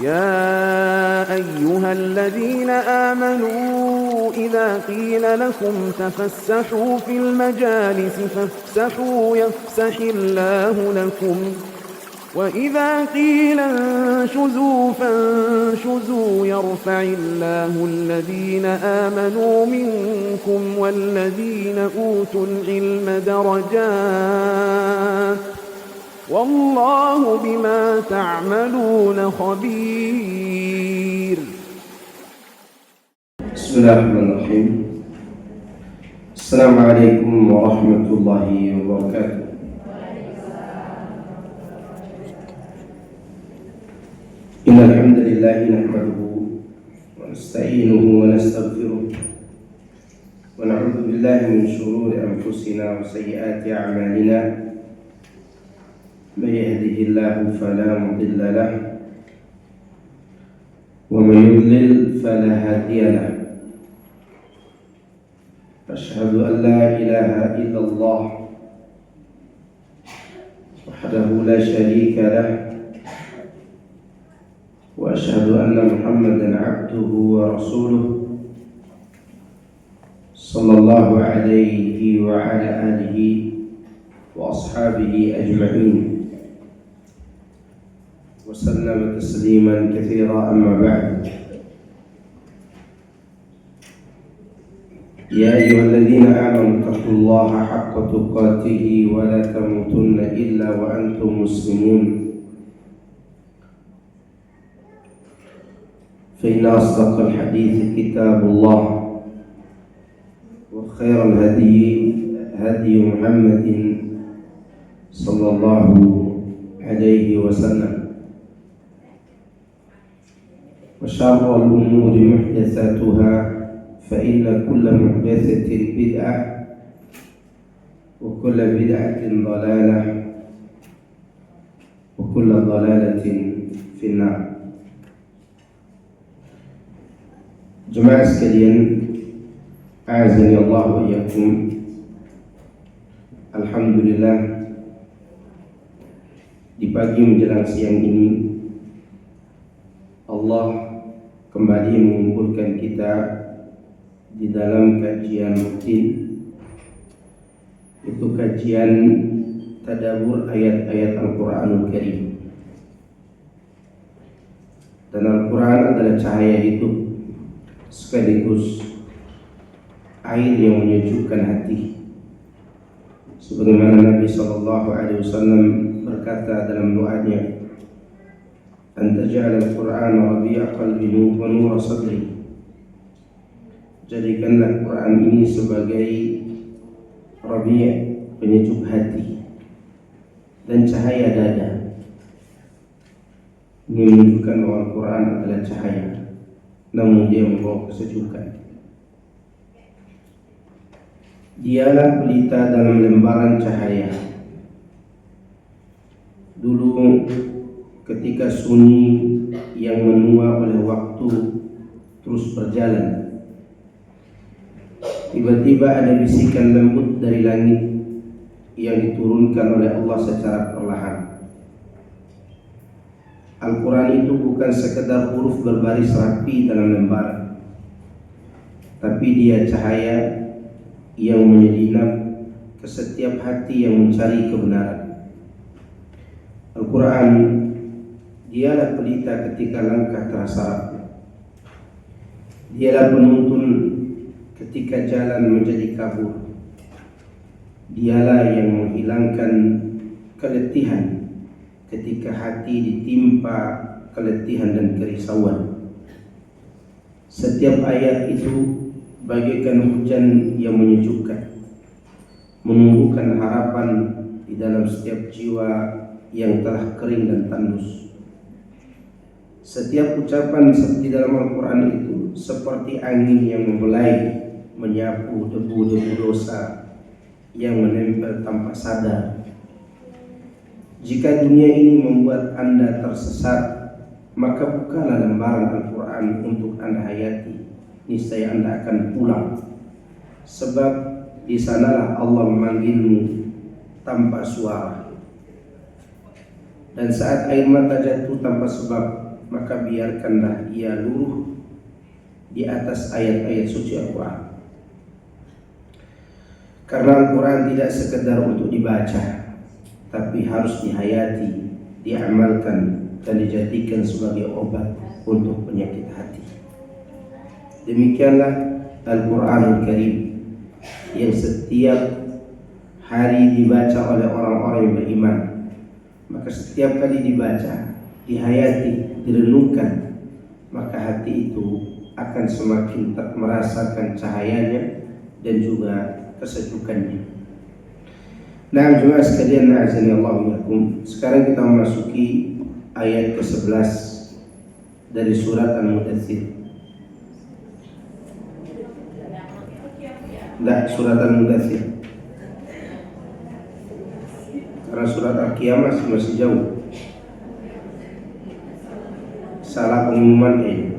يا أيها الذين آمنوا إذا قيل لكم تفسحوا في المجالس فافسحوا يفسح الله لكم وإذا قيل انشزوا فانشزوا يرفع الله الذين آمنوا منكم والذين أوتوا العلم درجات والله بما تعملون خبير. بسم الله الرحمن الرحيم. السلام عليكم ورحمة الله وبركاته. إن الحمد لله نحمده ونستعينه ونستغفره ونعوذ بالله من شرور أنفسنا وسيئات أعمالنا. من يهده الله فلا مضل له ومن يضلل فلا هادي له. أشهد أن لا إله إلا الله وحده لا شريك له وأشهد أن محمدا عبده ورسوله صلى الله عليه وعلى آله وأصحابه أجمعين وسلم تسليما كثيرا. أما بعد، يا أيها الذين آمنوا اتقوا الله حق تقاته ولا تموتن إلا وأنتم مسلمون. فإن أصدق الحديث كتاب الله وخير الهدي هدي محمد صلى الله عليه وسلم وشر الأمور محدثاتها فإن كل محدثة بدعة وكل بدعة ضلالة وكل ضلالة في النار. Jemaah sekalian, a'azani Allah wa iyyakum. Alhamdulillah, di pagi menjelang siang ini Allah kembali mengumpulkan kita di dalam kajian rutin, itu kajian tadabbur ayat-ayat Al-Qur'anul Karim. Dan Al-Qur'an adalah cahaya hidup sekaligus air yang menyejukkan hati. Sebagaimana Nabi SAW berkata dalam doanya, "Anta ja'ala al-Qur'an rabi'a qalbi wa nura sadri." Jadikanlah Quran ini sebagai rabi', penyejuk hati, dan cahaya dada. Ini menunjukkan bahwa Al-Quran adalah cahaya, namun dia membawa kesejukan. Dialah pelita dalam lembaran cahaya. Dulu ketika sunyi yang menua oleh waktu terus berjalan, tiba-tiba ada bisikan lembut dari langit yang diturunkan oleh Allah secara perlahan. Al-Quran itu bukan sekedar huruf berbaris rapi dalam lembaran, tapi dia cahaya yang menyelinap ke setiap hati yang mencari kebenaran. Al-Quran dialah pelita ketika langkah terasa rapuh. Dialah penuntun ketika jalan menjadi kabur. Dialah yang menghilangkan keletihan ketika hati ditimpa keletihan dan kerisauan. Setiap ayat itu bagaikan hujan yang menyejukkan, menumbuhkan harapan di dalam setiap jiwa yang telah kering dan tandus. Setiap ucapan seperti dalam Al-Quran itu seperti angin yang membelai, menyapu debu-debu dosa yang menempel tanpa sadar. Jika dunia ini membuat Anda tersesat, maka bukalah lembaran Al-Quran untuk Anda hayati. Niscaya Anda akan pulang, sebab di sanalah Allah memanggilmu tanpa suara. Dan saat air mata jatuh tanpa sebab, maka biarkanlah ia luruh di atas ayat-ayat suci Al-Quran. Karena Al-Quran tidak sekedar untuk dibaca, tapi harus dihayati, diamalkan, dan dijadikan sebagai obat untuk penyakit hati. Demikianlah Al-Quranul Karim yang setiap hari dibaca oleh orang-orang yang beriman. Maka setiap kali dibaca, dihayati, direnungkan, maka hati itu akan semakin merasakan cahayanya dan juga kesejukannya. Nah, jemaah sekalian, azani Allah wa iyyakum. Sekarang kita memasuki ayat ke-11 dari surat Al-Mudaththir. Surat Al-Mudaththir. Karena surat Al-Qiyamah masih jauh. Salah pengumuman ini.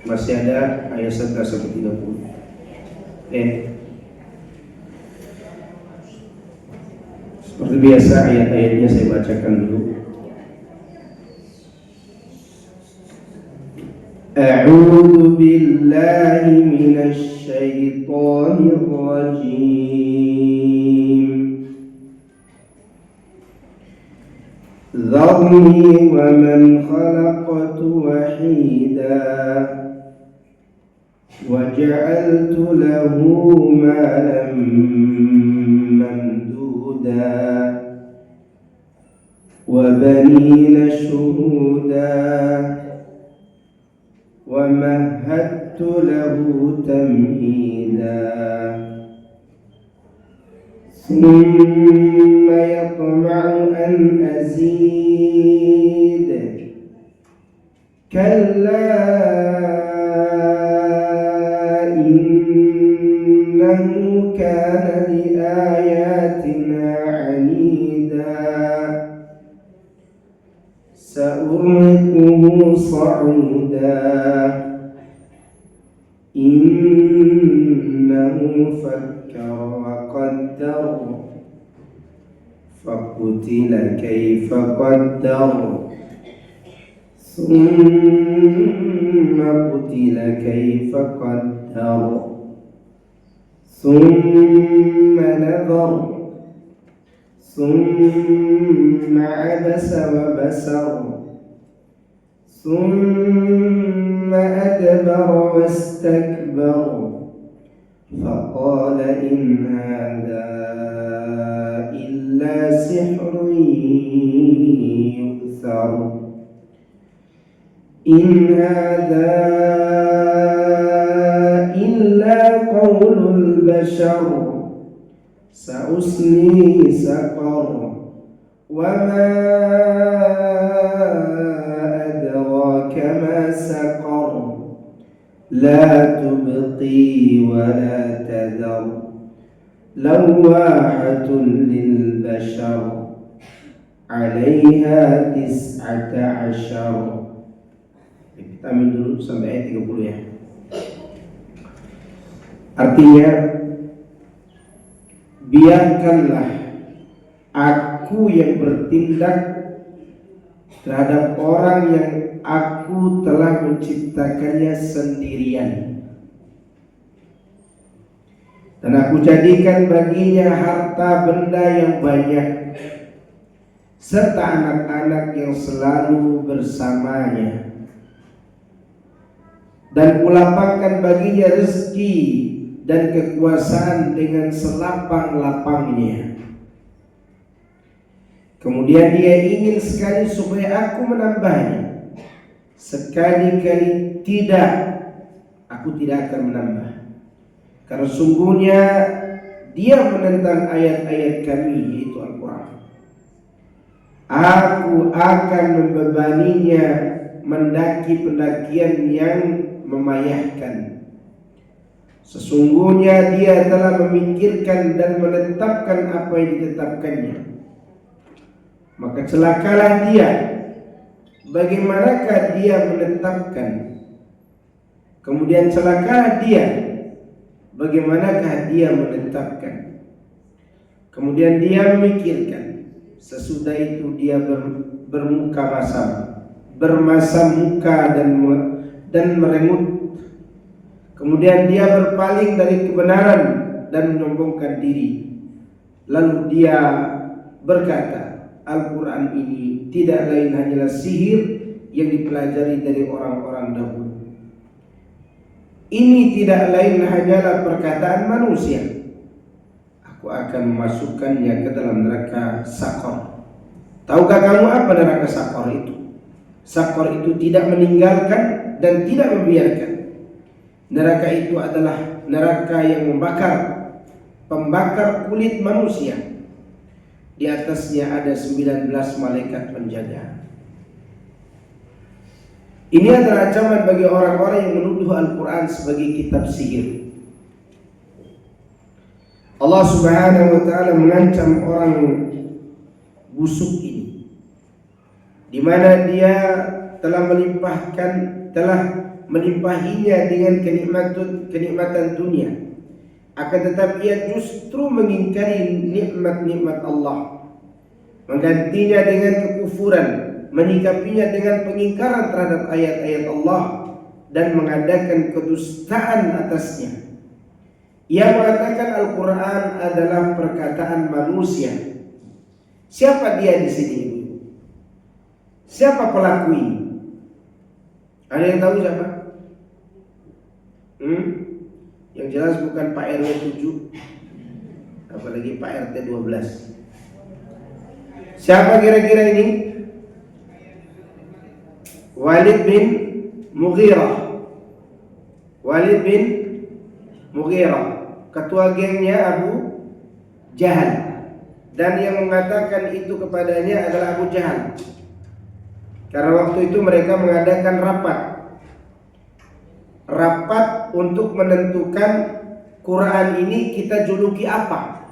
Masih ada ayat 11 sampai 30. Seperti biasa ayat-ayatnya saya bacakan dulu. A'udzu billahi minasy syaithanir rajim. Dharni wa man khalaqtu wahida wa ja'altu lahu malan mamduda wa banina shuhuda wa mahadtu lahu tamhida thumma yatma'u an azid kalla innahu kana li ayatina 'anida sa'urhiquhu sa'uda innahu fakkara wa qaddar faqutila kayfa qaddar thumma qutila kayfa qaddar thumma nadhar thumma abasa wa basar thumma adbara wastakbar faqala in hadha illa sihrun yu'thar in hadha illa qawlul bashar sa'uslihi saqar wa ma adraka ma saqar la tubqi wa la tadhar lawahatun lil bashar 'alaiha 19. Kita ambil dulu sampai ayat 30 ya. Artinya, biarkanlah aku yang bertindak terhadap orang yang aku telah menciptakannya sendirian, dan aku jadikan baginya harta benda yang banyak serta anak-anak yang selalu bersamanya, dan kulapangkan baginya rezeki dan kekuasaan dengan selapang-lapangnya. Kemudian dia ingin sekali supaya aku menambahnya, sekali-kali tidak, aku tidak akan menambah. Karena sungguhnya dia menentang ayat-ayat kami, yaitu Al-Quran. Aku akan membebaninya mendaki pendakian yang memayahkan. Sesungguhnya dia telah memikirkan dan menetapkan apa yang ditetapkannya. Maka celakalah dia. Bagaimanakah dia menetapkan? Kemudian celakalah dia. Bagaimanakah dia menetapkan? Kemudian dia memikirkan. Sesudah itu dia bermuka masam. bermasam muka dan merengut. Kemudian dia berpaling dari kebenaran dan menyombongkan diri. Lalu dia berkata, Al-Quran ini tidak lain hanyalah sihir yang dipelajari dari orang-orang dahulu. Ini tidak lain hanyalah perkataan manusia. Aku akan memasukkannya ke dalam neraka Sakor. Tahukah kamu apa neraka Sakor itu? Sakor itu tidak meninggalkan dan tidak membiarkan. Neraka itu adalah neraka yang pembakar kulit manusia. Di atasnya ada 19 malaikat penjaga. Ini adalah ancaman bagi orang-orang yang menuduh Al-Quran sebagai kitab sihir. Allah Subhanahu wa ta'ala mengancam orang busuk ini, di mana dia telah melimpahinya dengan kenikmatan dunia, akan tetapi ia justru mengingkari nikmat-nikmat Allah, menggantinya dengan kekufuran, menyikapinya dengan pengingkaran terhadap ayat-ayat Allah, dan mengadakan kedustaan atasnya. Ia mengatakan Al-Quran adalah perkataan manusia. Siapa dia di sini? Siapa pelaku ini? Ada yang tahu siapa? Yang jelas bukan Pak RW 7, apalagi Pak RT 12. Siapa kira-kira ini? Walid bin Mughirah. Walid bin Mughirah, ketua gengnya Abu Jahal. Dan yang mengatakan itu kepadanya adalah Abu Jahal. Karena waktu itu mereka mengadakan rapat untuk menentukan Quran ini kita juluki apa.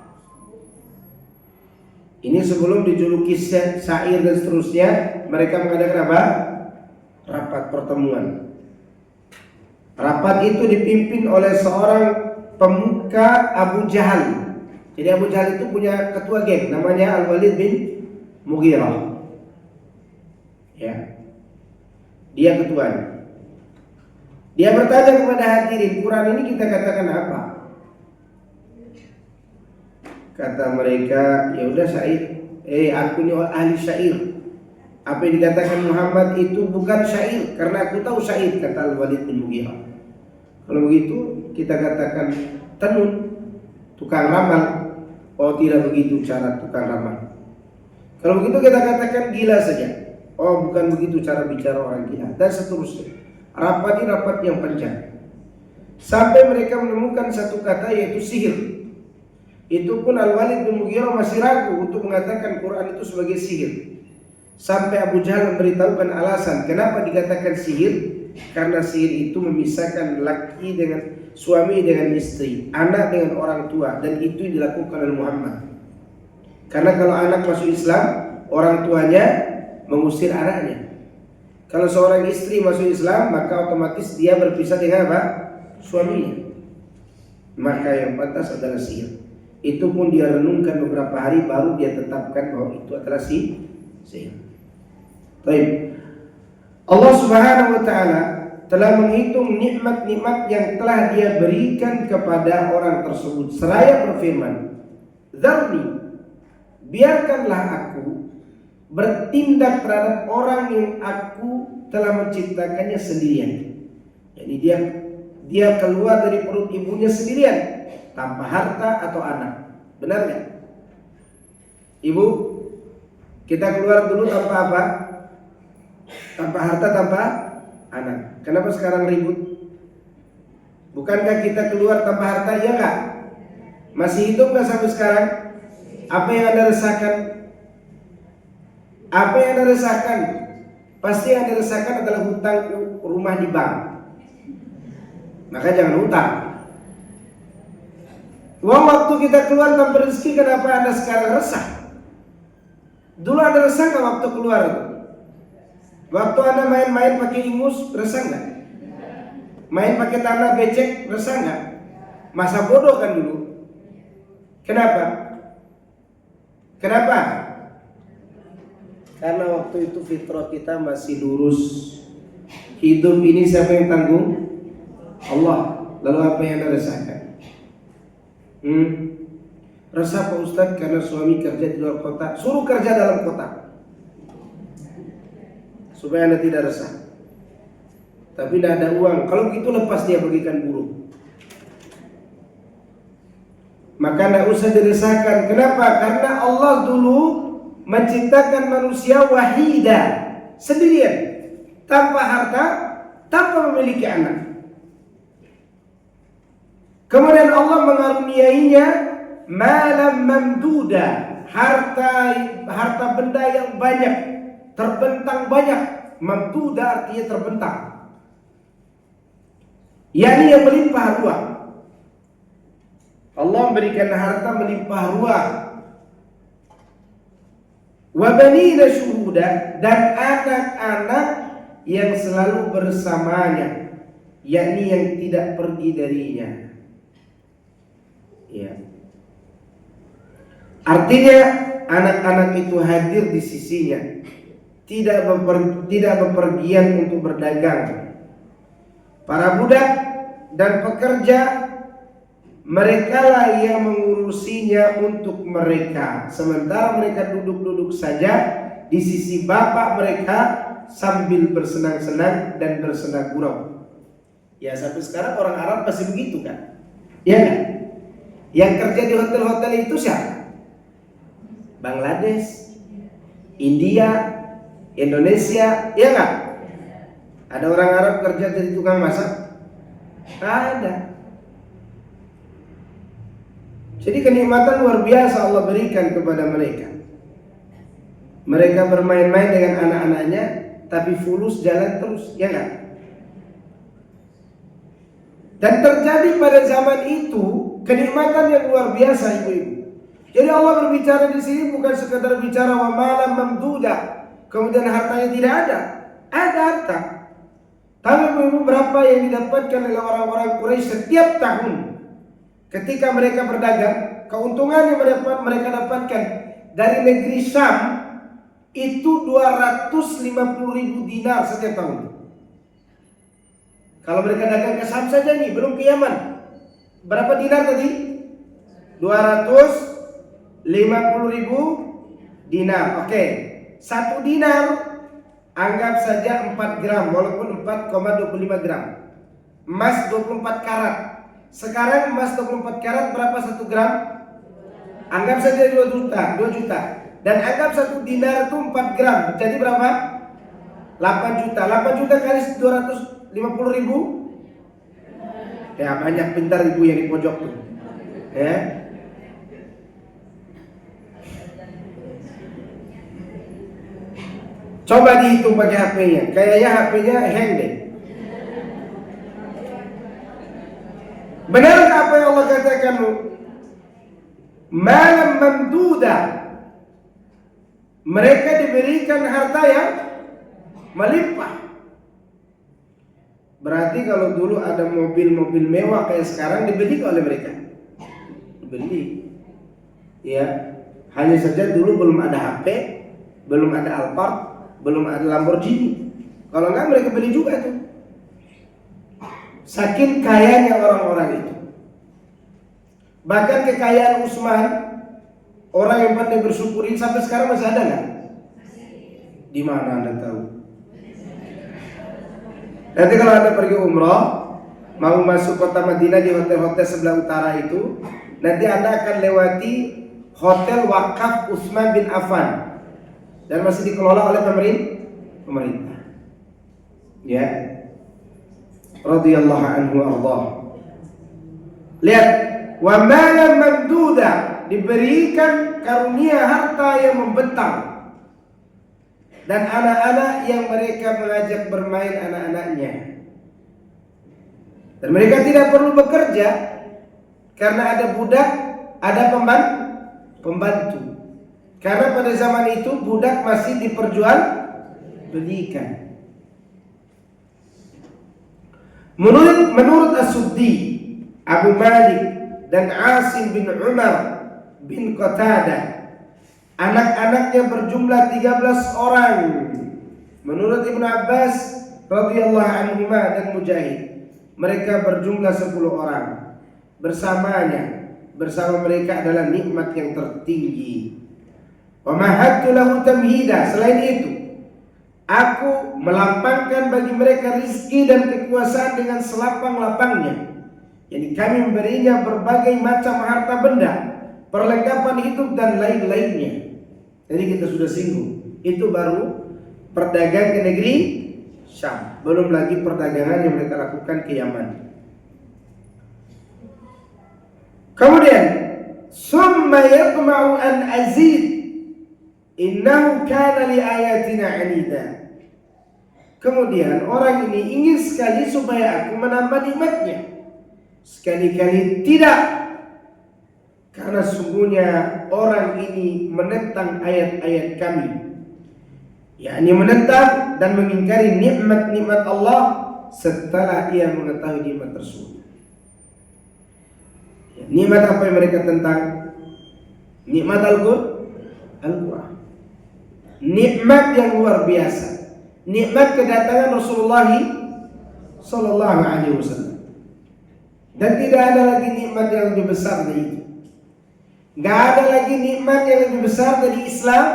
Ini sebelum dijuluki syair dan seterusnya, mereka mengadakan apa? Rapat pertemuan. Rapat itu dipimpin oleh seorang pemuka Abu Jahal. Jadi Abu Jahal itu punya ketua geng, namanya Al-Walid bin Mughirah. Ya, dia ketuanya. Dia bertanya kepada hadirin, Quran ini kita katakan apa? Kata mereka, ya udah syair. Aku ini ahli syair. Apa yang dikatakan Muhammad itu bukan syair, karena aku tahu syair, kata Al-Walid bin Mughirah. Kalau begitu kita katakan tenun, tukang ramal. Oh, tidak begitu cara tukang ramal. Kalau begitu kita katakan gila saja. Oh, bukan begitu cara bicara orang gila, dan seterusnya. Rapat ini rapat yang panjang, sampai mereka menemukan satu kata, yaitu sihir. Itu pun Al-Walid bin Mughirah masih ragu untuk mengatakan Quran itu sebagai sihir. Sampai Abu Jahal memberitahukan alasan kenapa dikatakan sihir. Karena sihir itu memisahkan laki dengan suami dengan istri, anak dengan orang tua, dan itu dilakukan oleh Muhammad. Karena kalau anak masuk Islam, orang tuanya mengusir anaknya. Kalau seorang istri masuk Islam, maka otomatis dia berpisah dengan apa? Suaminya. Maka yang pantas adalah sihir. Itu pun dia renungkan beberapa hari, baru dia tetapkan bahwa itu adalah sihir. Baik. Allah Subhanahu wa ta'ala telah menghitung nikmat-nikmat yang telah dia berikan kepada orang tersebut. Seraya berfirman, "Dzarni, biarkanlah aku bertindak terhadap orang yang aku telah menciptakannya sendirian." Jadi dia keluar dari perut ibunya sendirian, tanpa harta atau anak. Benar nggak? Ibu, kita keluar dulu tanpa apa? Tanpa harta, tanpa anak. Kenapa sekarang ribut? Bukankah kita keluar tanpa harta? Iya nggak? Masih hidup nggak sampai sekarang? Apa yang Anda rasakan? Apa yang Anda rasakan? Pasti yang Anda rasakan adalah hutang rumah di bank. Maka jangan hutang. Waktu kita keluar tanpa rezeki, kenapa Anda sekarang resah? Dulu Anda resah nggak waktu keluar? Waktu Anda main-main pakai ingus, resah nggak? Main pakai tanah becek, resah nggak? Masa bodoh kan dulu. Kenapa? Karena waktu itu fitrah kita masih lurus. Hidup ini siapa yang tanggung? Allah. Lalu apa yang Anda rasakan? Resah Pak Ustadz karena suami kerja di luar kota. Suruh kerja dalam kota, supaya Anda tidak resah. Tapi tidak ada uang. Kalau gitu lepas dia bagikan buruh. Maka tidak usah diresahkan. Kenapa? Karena Allah dulu menciptakan manusia wahida, sendirian, tanpa harta, tanpa memiliki anak. Kemudian Allah mengaruniainya malam mamduda, harta benda yang banyak, terbentang banyak. Mamduda artinya terbentang, yakni yang melimpah ruah. Allah memberikan harta melimpah ruah. Wa banina syuhuda, dan anak-anak yang selalu bersamanya, yakni yang tidak pergi darinya. Ya. Artinya anak-anak itu hadir di sisinya, tidak bepergian untuk berdagang. Para budak dan pekerja, mereka lah yang mengurusinya untuk mereka, sementara mereka duduk-duduk saja di sisi bapak mereka sambil bersenang-senang dan bersenang gurau. Ya, sampai sekarang orang Arab masih begitu kan? Ya kan? Yang kerja di hotel-hotel itu siapa? Bangladesh, India, Indonesia, ya kan? Ada orang Arab kerja jadi tukang masak? Ada. Jadi kenikmatan luar biasa Allah berikan kepada mereka. Mereka bermain-main dengan anak-anaknya, tapi fulus jalan terus, ya kan? Dan terjadi pada zaman itu kenikmatan yang luar biasa, ibu-ibu. Jadi Allah berbicara di sini bukan sekadar bicara wa malam mamduda, kemudian hartanya tidak ada. Ada harta. Tapi ibu-ibu, berapa yang didapatkan oleh orang-orang Quraisy setiap tahun ketika mereka berdagang? Keuntungan yang mereka dapatkan dari negeri Syam itu 250.000 dinar setiap tahun. Kalau mereka dagang ke Syam saja nih, belum ke Yaman. Berapa dinar tadi? 250.000 dinar. Oke. 1 dinar anggap saja 4 gram, walaupun 4,25 gram. Emas 24 karat. Sekarang emas 24 karat berapa 1 gram? Anggap saja 2 juta. Dan anggap 1 dinar itu 4 gram. Jadi berapa? 8 juta. 8 juta kali 250.000. Ya, banyak pintar ibu yang di pojok tuh. Ya. Coba dihitung pakai HP-nya. Kayaknya HP-nya hang deh. Benar apa yang Allah katakan? Malam mamduda. Mereka diberikan harta yang melimpah. Berarti kalau dulu ada mobil-mobil mewah kayak sekarang dibeli oleh mereka. Dibeli. Ya, hanya saja dulu belum ada HP, belum ada Alphard, belum ada Lamborghini. Kalau enggak mereka beli juga tuh. Saking kayanya orang-orang itu. Bahkan kekayaan Utsman, orang yang pandai bersyukurin, sampai sekarang masih ada nggak? Di mana Anda tahu? Nanti kalau Anda pergi umrah, mau masuk kota Madinah di hotel-hotel sebelah utara itu, nanti Anda akan lewati hotel wakaf Utsman bin Affan dan masih dikelola oleh pemerintah. Ya, radhiyallahu anhu Allah. Lihat, wa malam mamduda, diberikan karunia harta yang membentang. Dan anak-anak yang mereka mengajak bermain anak-anaknya. Dan mereka tidak perlu bekerja karena ada budak, ada pembantu. Karena pada zaman itu budak masih diperjualbelikan. Menurut As-Suddi, Abu Malik dan Asim bin Umar bin Qatadah, Anak-anaknya berjumlah 13 orang. Menurut Ibnu Abbas radhiyallahu anhu dan Mujahid, mereka berjumlah 10 orang. Bersama mereka adalah nikmat yang tertinggi. Wa mahattu lahu tamhida. Selain itu, aku melapangkan bagi mereka rizki dan kekuasaan dengan selapang-lapangnya. Jadi kami memberinya berbagai macam harta benda, perlengkapan hidup dan lain-lainnya. Jadi kita sudah singgung, itu baru perdagangan ke negeri Syam. Belum lagi perdagangan yang mereka lakukan ke Yaman. Kemudian, summa yatma'u an azid, innahu kana li ayatina anida. Kemudian orang ini ingin sekali supaya aku menambah nikmatnya. Sekali-kali tidak, karena sungguhnya orang ini menentang ayat-ayat kami, yakni menentang dan mengingkari nikmat-nikmat Allah setelah ia mengetahui nikmat tersebut. Nikmat apa yang mereka tentang? Nikmat Al-Quran. Nikmat yang luar biasa. Nikmat kedatangan Rasulullah sallallahu alaihi wasallam. Dan tidak ada lagi nikmat yang lebih besar dari itu. Gak ada lagi nikmat yang lebih besar dari Islam,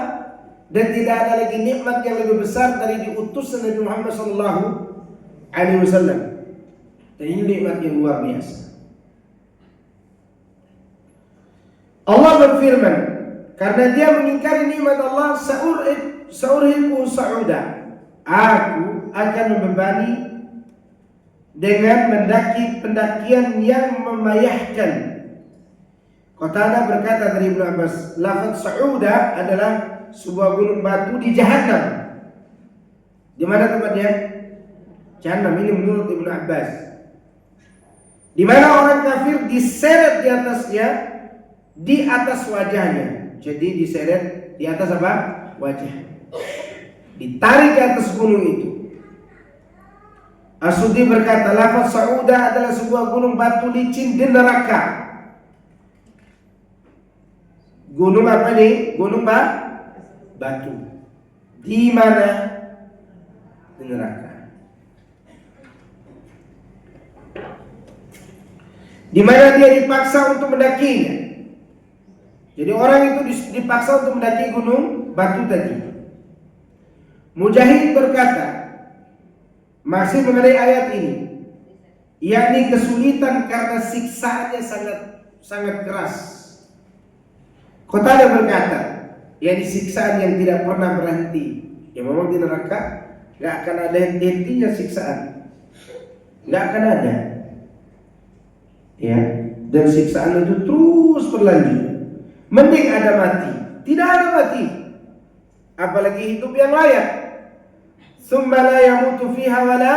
dan tidak ada lagi nikmat yang lebih besar dari diutusnya Nabi Muhammad sallallahu alaihi wasallam. Dan ini nikmat yang luar biasa. Allah berfirman, karena dia mengingkari nikmat Allah, sa'urhiqu sa'uda. Aku akan membebani dengan mendaki pendakian yang memayahkan. Qatadah berkata dari Ibnu Abbas, lafaz sa'uda adalah sebuah gunung batu di Jahannam. Di mana tempatnya? Jahannam. Ini menurut Ibnu Abbas. Di mana orang kafir diseret di atasnya, di atas wajahnya. Jadi diseret di atas apa? Wajah. Ditarik ke atas gunung itu. As-Suddi berkata, lafaz sa'uda adalah sebuah gunung batu licin di neraka. Gunung apa nih? Gunung batu. Di mana? Di neraka. Di mana dia dipaksa untuk mendakinya. Jadi orang itu dipaksa untuk mendaki gunung batu tadi. Mujahid berkata, masih mengenai ayat ini, yakni kesulitan karena siksaannya sangat keras. Qatadah berkata, yakni siksaan yang tidak pernah berhenti. Ya memang di neraka gak akan ada henti-hentinya siksaan, gak akan ada. Ya, dan siksaan itu terus berlanjut. Mending ada mati, tidak ada mati, apalagi hidup yang layak. Tsumma la yamutu fiha wala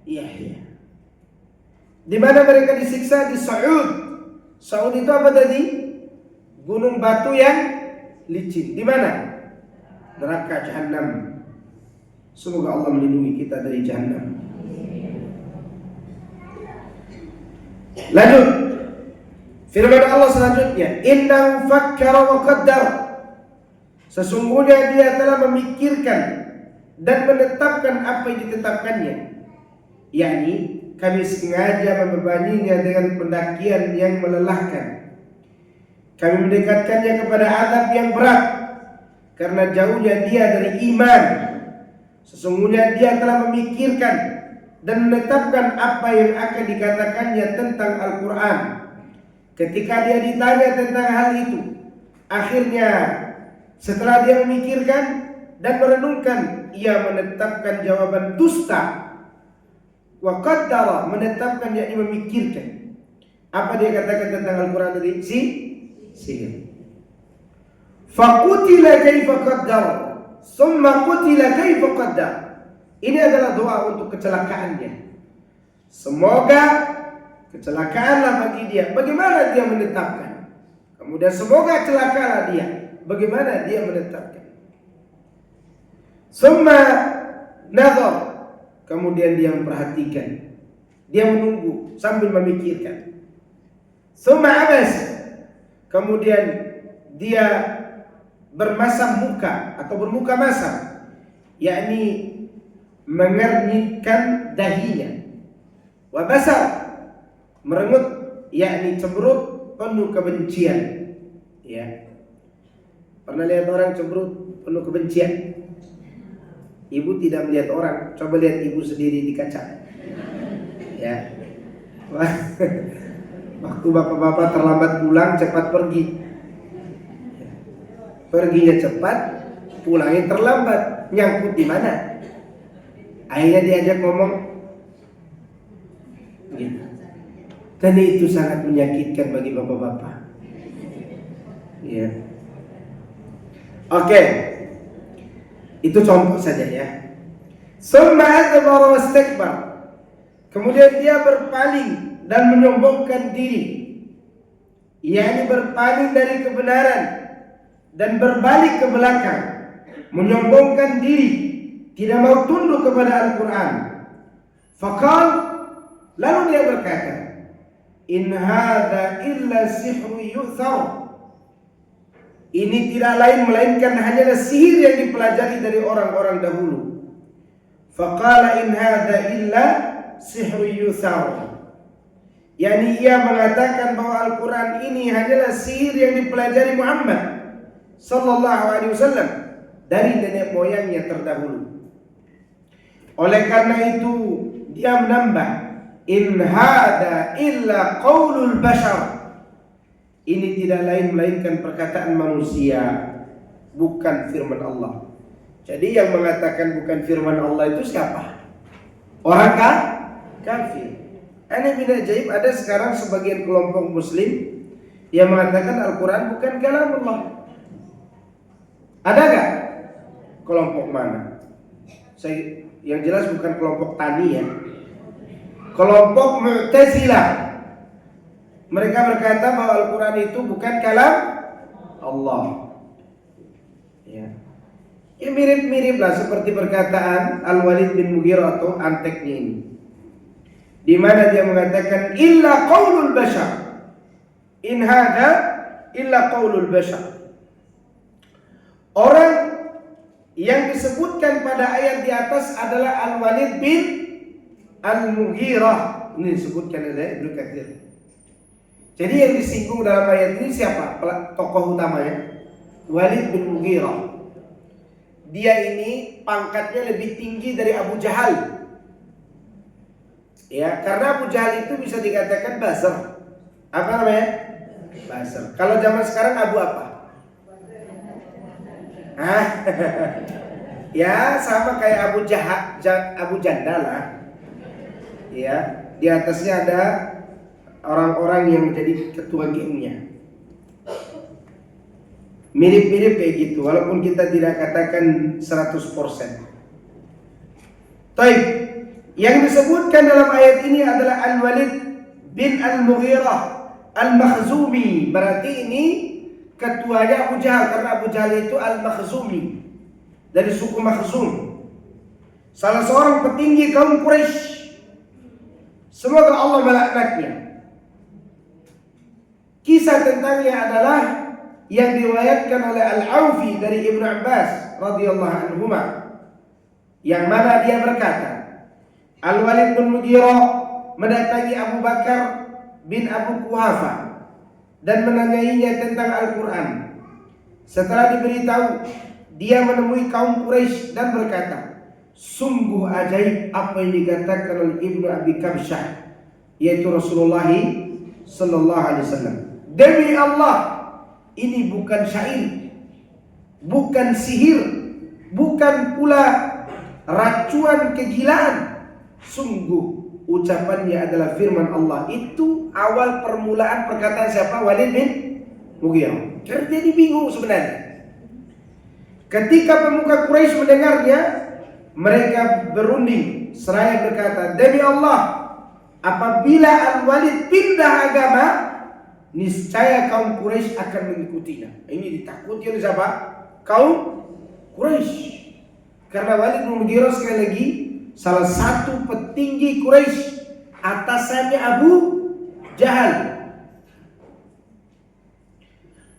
yahya. Di mana mereka disiksa? Di Sa'ud. Sa'ud itu apa tadi? Gunung batu yang licin. Di mana? Neraka Jahannam. Semoga Allah melindungi kita dari Jahannam. Lanjut. Firman Allah selanjutnya, innahu fakkara wa qaddar. Sesungguhnya dia telah memikirkan dan menetapkan apa yang ditetapkannya. Yakni kami sengaja membebaninya dengan pendakian yang melelahkan. Kami mendekatkannya kepada azab yang berat karena jauhnya dia dari iman. Sesungguhnya dia telah memikirkan dan menetapkan apa yang akan dikatakannya tentang Al-Quran. Ketika dia ditanya tentang hal itu, akhirnya setelah dia memikirkan dan merenungkan, ia menetapkan jawaban dusta. Wa qaddara, menetapkan, yakni memikirkan. Apa dia katakan tentang Al-Quran tadi? Sihir. Faqutila kaifa qaddara, summa qutila kaifa qaddara. Ini adalah doa untuk kecelakaannya. Semoga kecelakaanlah bagi dia. Bagaimana dia menetapkan? Kemudian semoga celakalah dia. Bagaimana dia menetapkan? Summa nazar, kemudian dia memperhatikan, dia menunggu sambil memikirkan. Summa abas, kemudian dia bermasam muka atau bermuka masam, yakni mengernyitkan dahinya. Wa basar, merengut, yakni cemberut penuh kebencian. Ya. Pernah lihat orang cemberut penuh kebencian? Ibu tidak melihat orang, coba lihat ibu sendiri di kaca. Ya. Waktu bapak-bapak terlambat pulang, cepat pergi. Perginya cepat, pulangnya terlambat. Nyangkut di mana? Akhirnya diajak ngomong. Gitu. Dan itu sangat menyakitkan bagi bapak-bapak. Ya. Oke. Itu contoh saja ya. Summa adbara wastakbar. Kemudian dia berpaling dan menyombongkan diri, yakni berpaling dari kebenaran dan berbalik ke belakang, menyombongkan diri, tidak mau tunduk kepada Al-Quran. Faqal, lalu dia berkata, in hadza illa sihru yu'thar. Ini tidak lain melainkan hanyalah sihir yang dipelajari dari orang-orang dahulu. Faqala in hadza illa sihru yu'thar. Yani ia mengatakan bahwa Al-Quran ini hanyalah sihir yang dipelajari Muhammad sallallahu alaihi wasallam dari nenek moyangnya terdahulu. Oleh karena itu dia menambah, in hada illa qaulul bashar. Ini tidak lain melainkan perkataan manusia, bukan firman Allah. Jadi yang mengatakan bukan firman Allah itu siapa? Orang kafir. Aneh bin ajaib, ada sekarang sebagian kelompok muslim yang mengatakan Al-Quran bukan kalam Allah. Ada gak? Kelompok mana? Yang jelas bukan kelompok tani ya. Kelompok Mu'tazilah. Mereka berkata bahwa Al-Quran itu bukan kalam Allah. Ya. Ya mirip-mirip lah seperti perkataan Al-Walid bin Mughirah atau anteknya ini, di mana dia mengatakan illa qaulul bashar. In hadza illa qaulul bashar. Orang yang disebutkan pada ayat di atas adalah Al-Walid bin Al-Mughirah. Ini disebutkan oleh Ibnu Katsir. Jadi yang disinggung dalam ayat ini siapa? Tokoh utamanya Walid bin Mughirah. Dia ini pangkatnya lebih tinggi dari Abu Jahal. Ya, karena Abu Jahal itu bisa dikatakan buzzer. Apa namanya? Buzzer. Kalau zaman sekarang Abu apa? Ya, sama kayak Abu Jandal lah. Ya, di atasnya ada orang-orang yang menjadi ketua gengnya. Mirip-mirip kayak gitu, walaupun kita tidak katakan 100%. Baik. Yang disebutkan dalam ayat ini adalah Al-Walid bin Al-Mughirah Al-Makhzumi. Berarti ini ketuanya Abu Jahal, karena Abu Jahal itu Al-Makhzumi, dari suku Makhzum, salah seorang petinggi kaum Quraisy. Semoga Allah melaknatnya. Kisah tentangnya adalah yang diriwayatkan oleh Al-Aufi dari Ibnu Abbas radhiyallahu anhuma, yang mana dia berkata, Al-Walid bin Mughirah mendatangi Abu Bakar bin Abu Quhafa dan menanyainya tentang Al-Quran. Setelah diberitahu, dia menemui kaum Quraisy dan berkata, sungguh ajaib apa yang dikatakan oleh Ibnu Abi Kabsyah, yaitu Rasulullah sallallahu alaihi wasallam. Demi Allah, ini bukan syair, bukan sihir, bukan pula racuan kegilaan. Sungguh ucapannya adalah firman Allah. Itu awal permulaan perkataan siapa? Walid bin Mughirah. Jadi bingung sebenarnya. Ketika pemuka Quraisy mendengarnya, mereka berunding seraya berkata, demi Allah, apabila Al-Walid pindah agama, niscaya kaum Quraisy akan mengikutinya. Ini ditakuti oleh siapa? Kaum Quraisy. Karena Walid bin Mughirah sekali lagi salah satu petinggi Quraisy, atasannya Abu Jahal.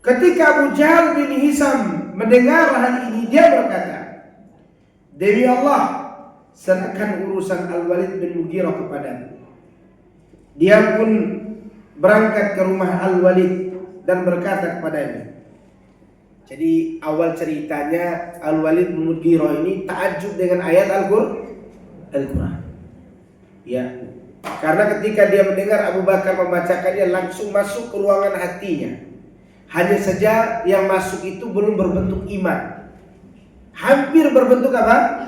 Ketika Abu Jahal bin Hisam mendengar hal ini dia berkata, demi Allah, serahkan urusan Al-Walid bin Mughirah kepadaku. Dia pun berangkat ke rumah Al-Walid dan berkata kepadanya. Jadi awal ceritanya Al-Walid bin Mughirah ini takjub dengan ayat Al-Quran. Ya, karena ketika dia mendengar Abu Bakar membacakannya langsung masuk ke ruangan hatinya. Hanya saja yang masuk itu belum berbentuk iman. Hampir berbentuk apa?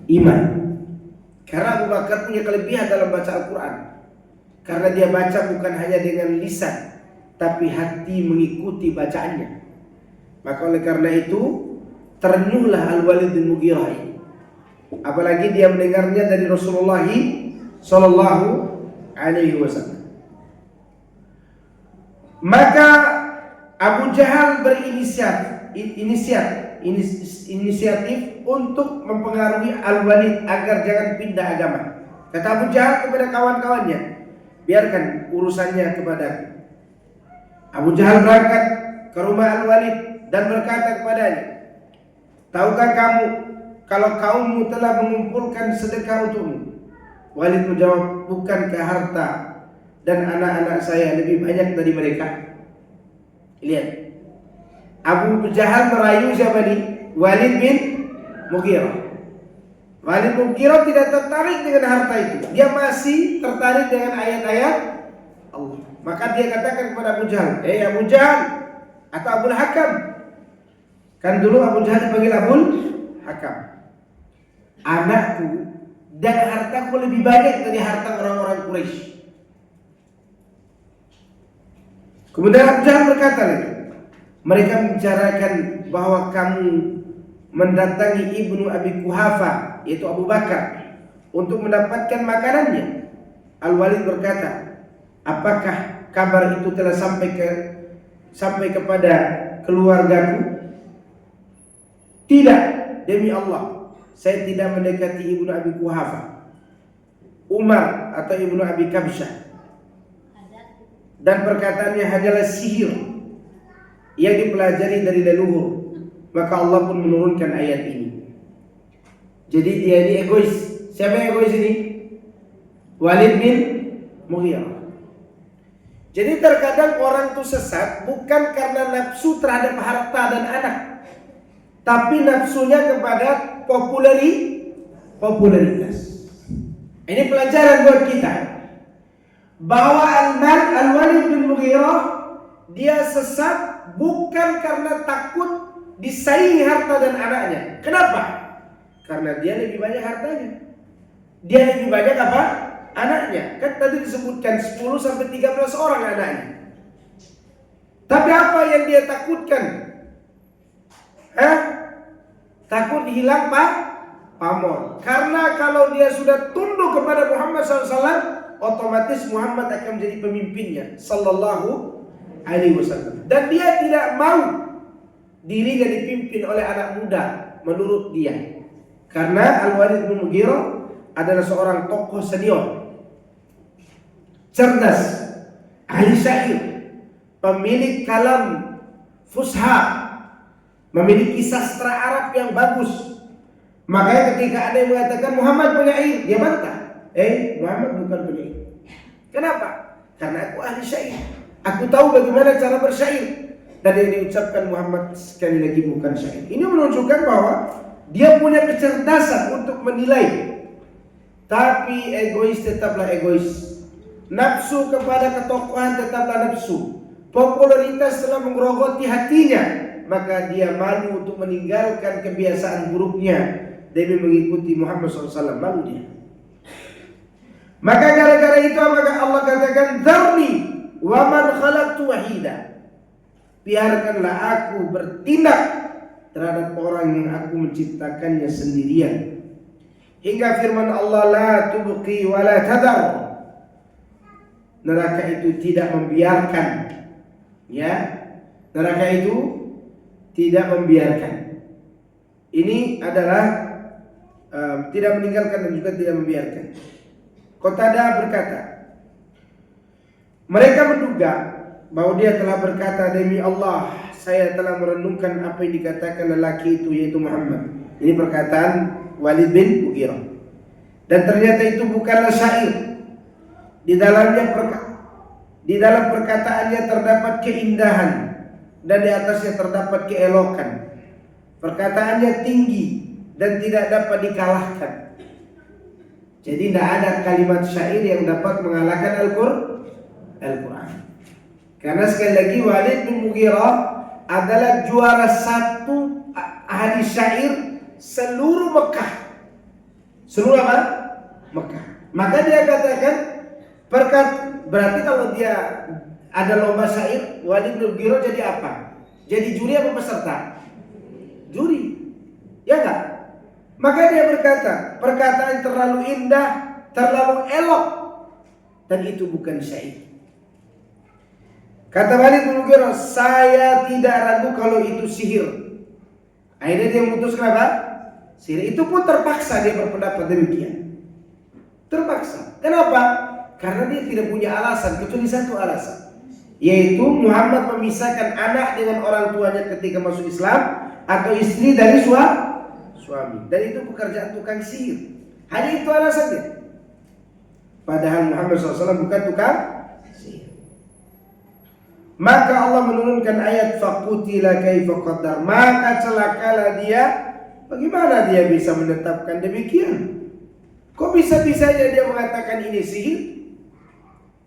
Iman. Karena Abu Bakar punya kelebihan dalam baca Al-Quran. Karena dia baca bukan hanya dengan lisan, tapi hati mengikuti bacaannya. Maka oleh karena itu ternyuhlah Al-Walid bin Mughirah ini. Apalagi dia mendengarnya dari Rasulullah Sallallahu Alaihi Wasallam. Maka Abu Jahal berinisiatif untuk mempengaruhi Al-Walid agar jangan pindah agama. Kata Abu Jahal kepada kawan-kawannya, biarkan urusannya kepadaku. Abu Jahal berangkat ke rumah Al-Walid dan berkata kepadanya, tahukah kamu kalau kaummu telah mengumpulkan sedekah untukmu? Walid menjawab, bukankah harta dan anak-anak saya lebih banyak dari mereka? Lihat, Abu Jahal merayu siapa nih? Walid bin Mughirah. Walid bin Mughirah tidak tertarik dengan harta itu. Dia masih tertarik dengan ayat-ayat Allah. Maka dia katakan kepada Abu Jahal, Abu Jahal atau Abul Hakam. Kan dulu Abu Jahal dipanggil Abul Hakam. Anakku dan hartaku lebih banyak dari harta orang-orang Quraisy. Kemudian Abu Jahal berkata lagi, mereka membicarakan bahwa kamu mendatangi Ibnu Abi Quhafa, yaitu Abu Bakar, untuk mendapatkan makanannya. Al-Walid berkata, apakah kabar itu telah sampai kepada keluargaku? Tidak, demi Allah, saya tidak mendekati Ibnu Abi Quhafa, Umar atau Ibnu Abi Kabsyah. Dan perkataannya hanyalah sihir yang dipelajari dari leluhur. Maka Allah pun menurunkan ayat ini. Jadi dia ini egois. Siapa yang egois ini? Walid bin Mughirah. Jadi terkadang orang itu sesat bukan karena nafsu terhadap harta dan anak, tapi nafsunya kepada popularitas. Ini pelajaran buat kita, bahwa Al-Walid bin Mughirah dia sesat bukan karena takut disaingi harta dan anaknya. Kenapa? Karena dia lebih banyak hartanya. Dia lebih banyak apa? Anaknya. Kan tadi disebutkan 10 sampai 13 orang anaknya. Tapi apa yang dia takutkan? Takut hilang pamor. Karena kalau dia sudah tunduk kepada Muhammad SAW, otomatis Muhammad akan menjadi pemimpinnya Sallallahu Alaihi Wasallam. Dan dia tidak mau dirinya dipimpin oleh anak muda menurut dia. Karena Al-Walid bin Mughirah adalah seorang tokoh senior, cerdas, ahli syair, pemilik kalam fusha, memiliki sastra Arab yang bagus. Makanya ketika ada yang mengatakan Muhammad penyair, dia bantah. Muhammad bukan penyair. Kenapa? Karena aku ahli syair. Aku tahu bagaimana cara bersyair. Dan yang diucapkan Muhammad sekali lagi bukan syair. Ini menunjukkan bahwa dia punya kecerdasan untuk menilai. Tapi egois tetaplah egois. Nafsu kepada ketokohan tetaplah nafsu. Popularitas telah menggerogoti hatinya. Maka dia malu untuk meninggalkan kebiasaan buruknya demi mengikuti Muhammad SAW. Malu dia. Maka gara-gara itu maka Allah katakan, "Dzarni wa man khalaqtu wahida." Biarkanlah aku bertindak terhadap orang yang aku menciptakannya sendirian. Hingga firman Allah, "La tubqi wa la tadar." Neraka itu tidak membiarkan. Ya. Neraka itu tidak membiarkan. Ini adalah tidak meninggalkan dan juga tidak membiarkan. Qatadah berkata, mereka menduga bahwa dia telah berkata, demi Allah, saya telah merenungkan apa yang dikatakan lelaki itu, yaitu Muhammad. Ini perkataan Walid bin Mughirah. Dan ternyata itu bukanlah syair. Di dalam perkataannya terdapat keindahan dan di atasnya terdapat keelokan. Perkataannya tinggi dan tidak dapat dikalahkan. Jadi tidak ada kalimat syair yang dapat mengalahkan Al-Quran. Karena sekali lagi Walid bin Mughirah adalah juara satu ahli syair seluruh Mekah. Seluruh apa? Mekah. Maka dia katakan, berarti kalau dia ada lomba syair, Walid bin Mughirah jadi apa? Jadi juri apa peserta? Juri. Ya enggak? Maka dia berkata, perkataan terlalu indah, terlalu elok, dan itu bukan syair. Kata Walid bin Mughirah, saya tidak ragu kalau itu sihir. Akhirnya dia memutuskan apa? Sihir. Itu pun terpaksa dia berpendapat demikian. Terpaksa. Kenapa? Karena dia tidak punya alasan, kecuali satu alasan, yaitu Muhammad memisahkan anak dengan orang tuanya ketika masuk Islam, atau istri dari suami. Dan itu pekerjaan tukang sihir. Hanya itu alasannya. Padahal Muhammad SAW bukan tukang sihir. Maka Allah menurunkan ayat faqutila kaifa qaddar. Maka celakalah dia. Bagaimana dia bisa menetapkan demikian? Kok bisa-bisanya dia mengatakan ini sihir?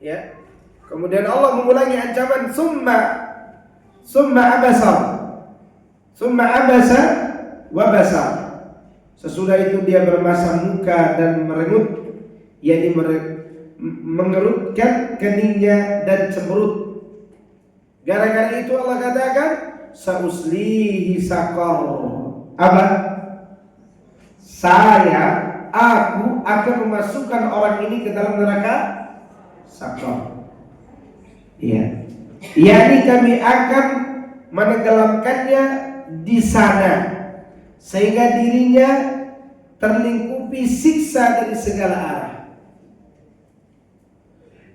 Ya. Kemudian Allah mengulangi ancaman summa abasa wa basar. Sesudah itu dia bermasam muka dan merengut, yakni mengerutkan keningnya dan cemberut. Gara-gara itu Allah katakan sauslihi saqar. Apa? Aku akan memasukkan orang ini ke dalam neraka saqar. Iya. Yakni kami akan menenggelamkannya di sana sehingga dirinya terlingkupi siksa dari segala arah.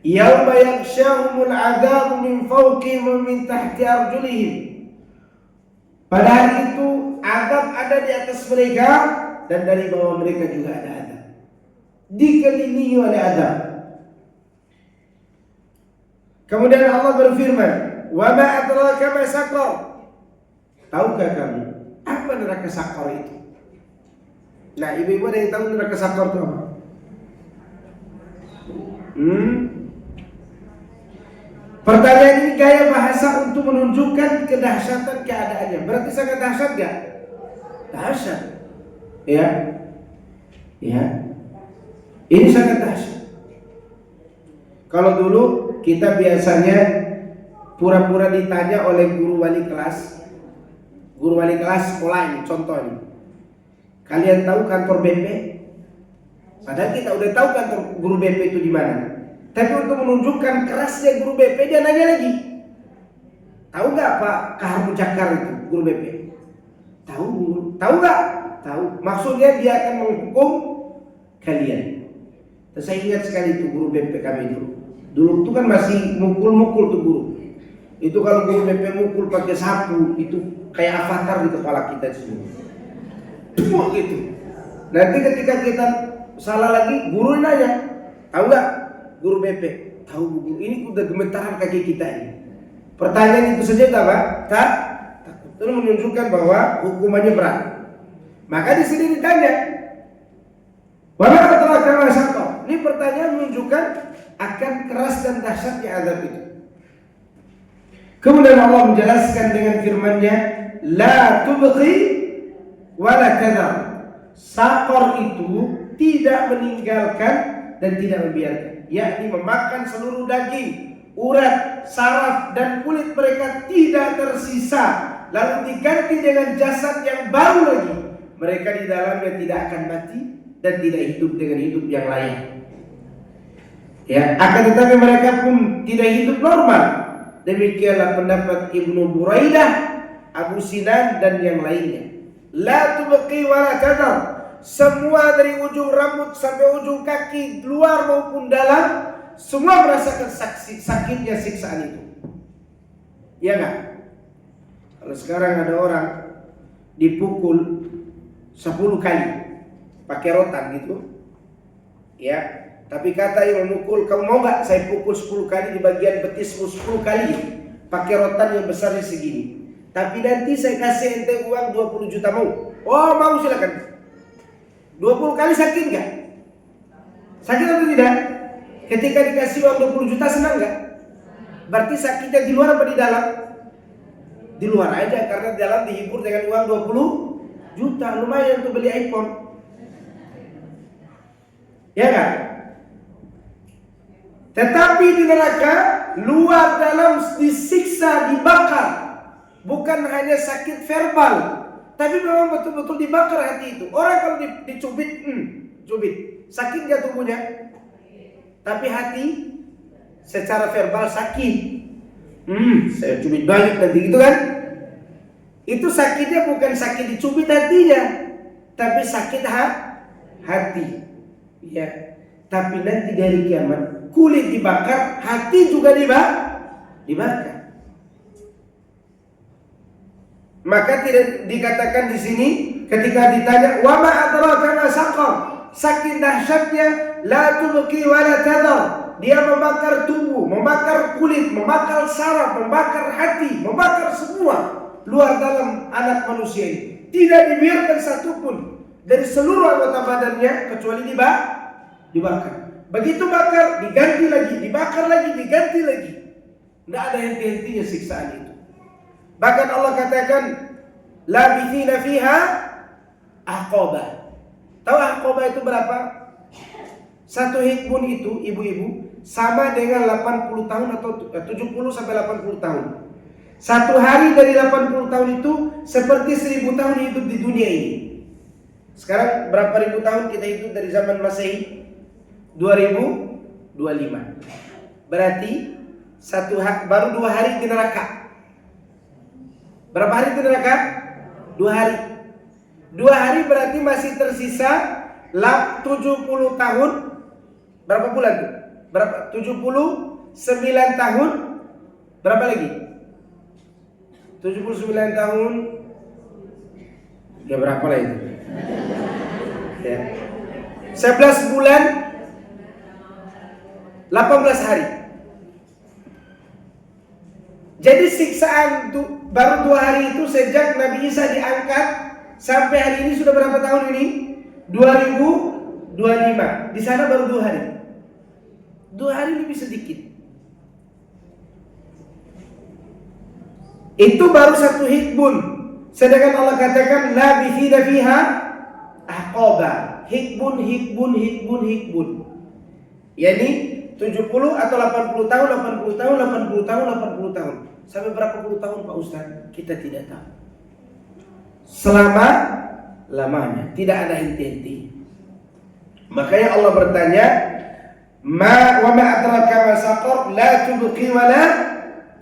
Yauma yaghshahumul 'adzabu min fawqihim wa min tahti arjulihim. Pada hari itu azab ada di atas mereka dan dari bawah mereka juga ada azab. Dikelilingi oleh azab. Kemudian Allah berfirman, "Wa ma adraka ma saqar?" Tahukah kamu apa neraka saqar itu? Nah, ibu-ibu ada yang tahu neraka saqar itu apa? Pertanyaan ini gaya bahasa untuk menunjukkan kedahsyatan keadaannya. Berarti sangat dahsyat gak? Dahsyat. Ya. Ini sangat dahsyat. Kalau dulu kita biasanya pura-pura ditanya oleh guru wali kelas sekolah ini, contoh ini. Kalian tahu kantor BP? Padahal kita udah tahu kantor guru BP itu di mana. Tapi untuk menunjukkan kerasnya guru BP, dia nanya lagi. Tahu nggak Pak Kahar Mucakar itu guru BP? Tahu guru? Tahu nggak? Tahu. Maksudnya dia akan menghukum kalian. Terus saya ingat sekali itu guru BP kami dulu. Dulu itu kan masih mukul-mukul tuh guru. Itu kalau guru BP mukul pakai sapu, itu kayak avatar di kepala kita semua. Gitu. Nanti ketika kita salah lagi, guru nanya, tahu nggak? Guru BP, tahu guru, ini udah gemetaran kaki kita ini. Pertanyaan itu saja tak Pak? Takut. Itu menunjukkan bahwa hukumannya berat. Maka di sini ditanya, bagaimana telah kamu saqar? Ini pertanyaan menunjukkan akan keras dan dahsyatnya azab itu. Kemudian Allah menjelaskan dengan firman-Nya, la tubqi wa la tadhar. Saqar itu tidak meninggalkan dan tidak membiarkan, yakni memakan seluruh daging, urat, saraf dan kulit mereka tidak tersisa, lalu diganti dengan jasad yang baru lagi. Mereka di dalamnya tidak akan mati dan tidak hidup dengan hidup yang lain. Ya, akan tetapi mereka pun tidak hidup normal. Demikianlah pendapat Ibnu Buraidah, Abu Sinan dan yang lainnya. La tubqi wa la tadhar. Semua dari ujung rambut sampai ujung kaki, luar maupun dalam, semua merasakan sakitnya siksaan itu. Ya enggak? Kalau sekarang ada orang dipukul 10 kali pakai rotan gitu, ya. Tapi kata yang memukul, kamu mau nggak saya pukul 10 kali di bagian betismu 10 kali pakai rotan yang besarnya segini. Tapi nanti saya kasih ente uang 20 juta, mau? Oh mau, silakan. 20 kali sakit nggak? Sakit atau tidak? Ketika dikasih uang 20 juta senang nggak? Berarti sakitnya di luar apa di dalam? Di luar aja, karena di dalam dihibur dengan uang 20 juta. Lumayan untuk beli iPhone. Ya kan? Tetapi di neraka, luar dalam disiksa, dibakar. Bukan hanya sakit verbal, tapi memang betul-betul dibakar hati itu. Orang kalau dicubit, cubit, sakit gak tubuhnya? Tapi hati secara verbal sakit. Saya cubit balik nanti, gitu kan? Itu sakitnya bukan sakit dicubit hatinya, tapi sakit hati. Ya. Tapi nanti dari kiamat, kulit dibakar, hati juga dibakar. Maka tidak dikatakan di sini ketika ditanya wa ma adraka ma saqar, saking dahsyatnya la tubqi wa la tadhar, dia membakar tubuh, membakar kulit, membakar saraf, membakar hati, membakar semua luar dalam anak manusia ini. Tidak dibiarkan satupun dari seluruh anggota badannya kecuali dibakar. Begitu bakar, diganti lagi, dibakar lagi, diganti lagi. Tidak ada henti-hentinya siksaan itu. Bahkan Allah katakan labithina fiha ahqaba. Tahu ahqaba itu berapa? Satu hikbun itu, ibu-ibu, sama dengan 80 tahun atau 70 sampai 80 tahun. Satu hari dari 80 tahun itu seperti 1000 tahun hidup di dunia ini. Sekarang berapa ribu tahun kita hidup dari zaman Masehi? 2025. Berarti baru 2 hari di neraka. Berapa hari di neraka? 2 hari. 2 hari berarti masih tersisa 70 tahun. Berapa bulan tuh? Berapa? 79 tahun. Berapa lagi? 79 tahun. Ya berapa lah itu? Ya. 11 bulan 18 hari. Jadi siksaan baru 2 hari itu sejak Nabi Isa diangkat sampai hari ini sudah berapa tahun ini? 2025. Di sana baru 2 hari. 2 hari lebih sedikit. Itu baru satu hikbun. Sedangkan Allah katakan labithina fiha ahqaba. Hikbun. Yani 70 atau 80 tahun, 80 tahun, 80 tahun, 80 tahun. Sampai berapa puluh tahun Pak Ustaz? Kita tidak tahu. Selama-lamanya, tidak ada henti-henti. Makanya Allah bertanya, wa ma adraka ma saqar, la tubqi wa la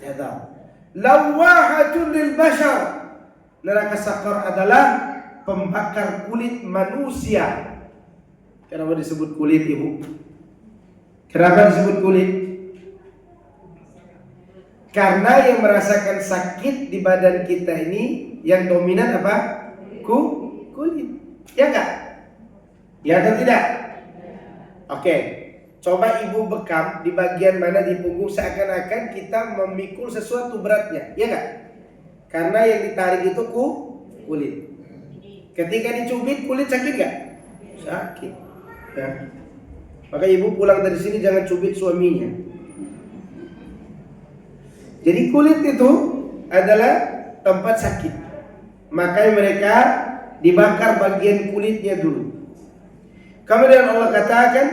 tadhar. Lawahatun lil bashar. Neraka saqar adalah pembakar kulit manusia. Kenapa disebut kulit, Ibu? Kenapa disebut kulit? Karena yang merasakan sakit di badan kita ini yang dominan apa? Kulit. Ya enggak? Ya atau tidak? Oke. Coba ibu bekam di bagian mana di punggung, seakan-akan kita memikul sesuatu beratnya. Ya enggak? Karena yang ditarik itu kulit. Ketika dicubit kulit sakit enggak? Sakit. Ya. Maka ibu pulang dari sini jangan cubit suaminya. Jadi kulit itu adalah tempat sakit. Makanya mereka dibakar bagian kulitnya dulu. Kemudian Allah katakan,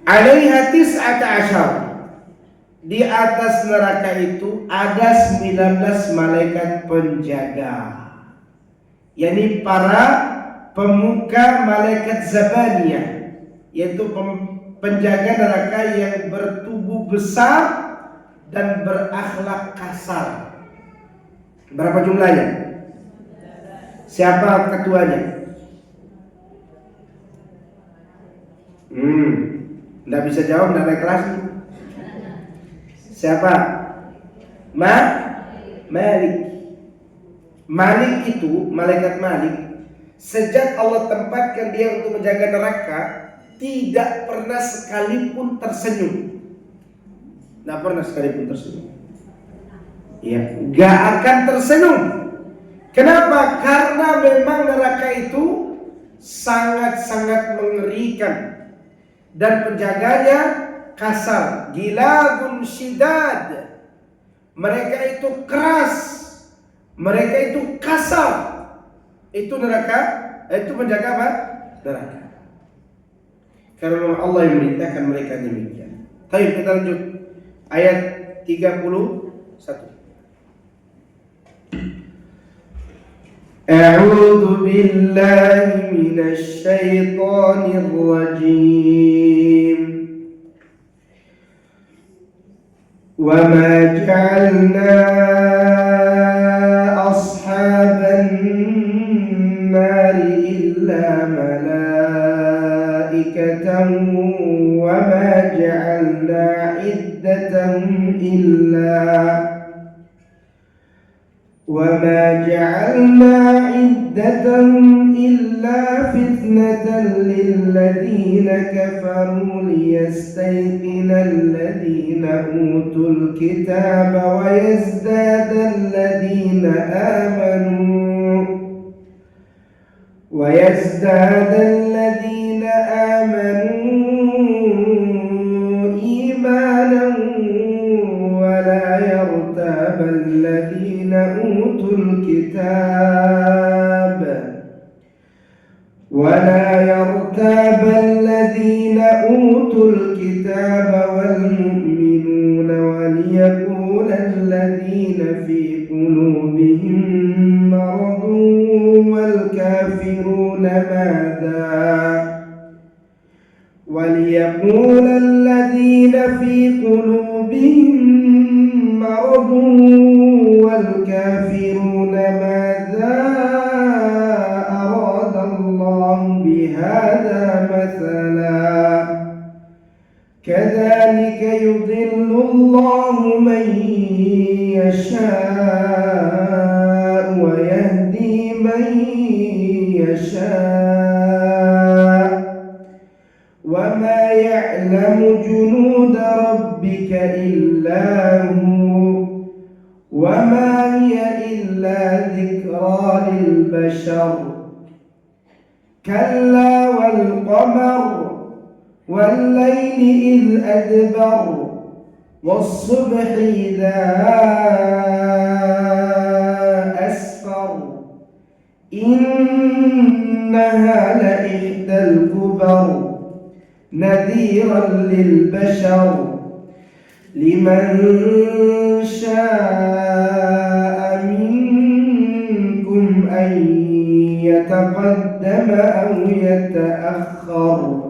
alaiha tis'ata asyar. Di atas neraka itu ada 19 malaikat penjaga. Yani para pemuka malaikat Zabaniyah, yaitu penjaga neraka yang bertubuh besar dan berakhlak kasar. Berapa jumlahnya? Siapa ketuanya? Nggak bisa jawab, nggak naik kelas. Siapa? Malik. Malik itu, malaikat Malik, sejak Allah tempatkan dia untuk menjaga neraka, tidak pernah sekalipun tersenyum. Tidak pernah sekalipun tersenyum. Ya, gak akan tersenyum. Kenapa? Karena memang neraka itu sangat-sangat mengerikan dan penjaganya kasar. Gilabun syidad. Mereka itu keras, mereka itu kasar. Itu neraka, itu penjaga apa? Neraka. Karena Allah yang memerintahkan mereka demikian. Baik, kita lanjut ayat 31. A'udzu billahi minasy syaithanir rajim. Wa ma ja'alna ashaban nari illa malaikatan wa ma ja'alna iddatahum وما جعلنا عدتهم إلا فتنة للذين كفروا ليستيقن الذين أوتوا الكتاب ويزداد الذين آمنوا إيمانا ولا يرتاب الذين أوتوا الكتاب والمؤمنون وليقول الذين في قلوبهم مرض والكافرون ماذا أراد الله بهذا مثلا كذلك يضل الله من يشاء ويهدي من يشاء وما يعلم جنود ربك إلا هو وما هي إلا ذكرى للبشر كلا والقمر والليل إذ أدبر والصبح إذا أسفر إنها لإحدى الكبر نذيرا للبشر لمن شاء منكم أن يتقدم أو يتأخر.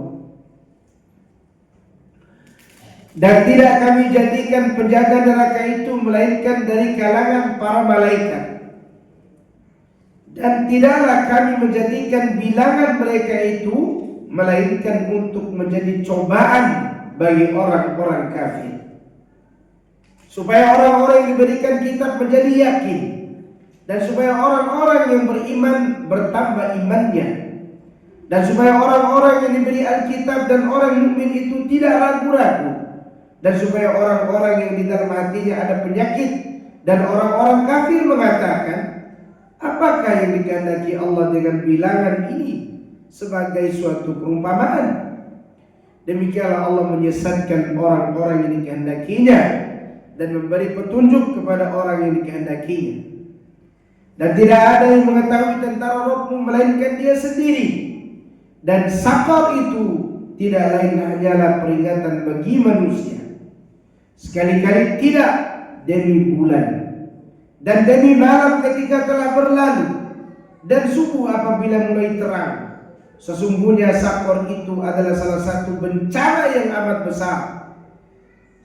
Dan tidak kami jadikan penjaga neraka itu melainkan dari kalangan para malaikat. Dan tidaklah kami menjadikan bilangan mereka itu melainkan untuk menjadi cobaan bagi orang-orang kafir. Supaya orang-orang yang diberikan kitab menjadi yakin. Dan supaya orang-orang yang beriman bertambah imannya. Dan supaya orang-orang yang diberi Alkitab dan orang mukmin itu tidak ragu-ragu. Dan supaya orang-orang yang di dalam hatinya ada penyakit dan orang-orang kafir mengatakan, apakah yang dikehendaki Allah dengan bilangan ini sebagai suatu perumpamaan? Demikianlah Allah menyesatkan orang-orang yang dikehendakinya dan memberi petunjuk kepada orang yang dikehendakinya. Dan tidak ada yang mengetahui tentang Rabbmu melainkan Dia sendiri. Dan sakar itu tidak lain hanyalah peringatan bagi manusia. Sekali-kali tidak demi bulan dan demi malam ketika telah berlalu dan subuh apabila mulai terang. Sesungguhnya sakor itu adalah salah satu bencana yang amat besar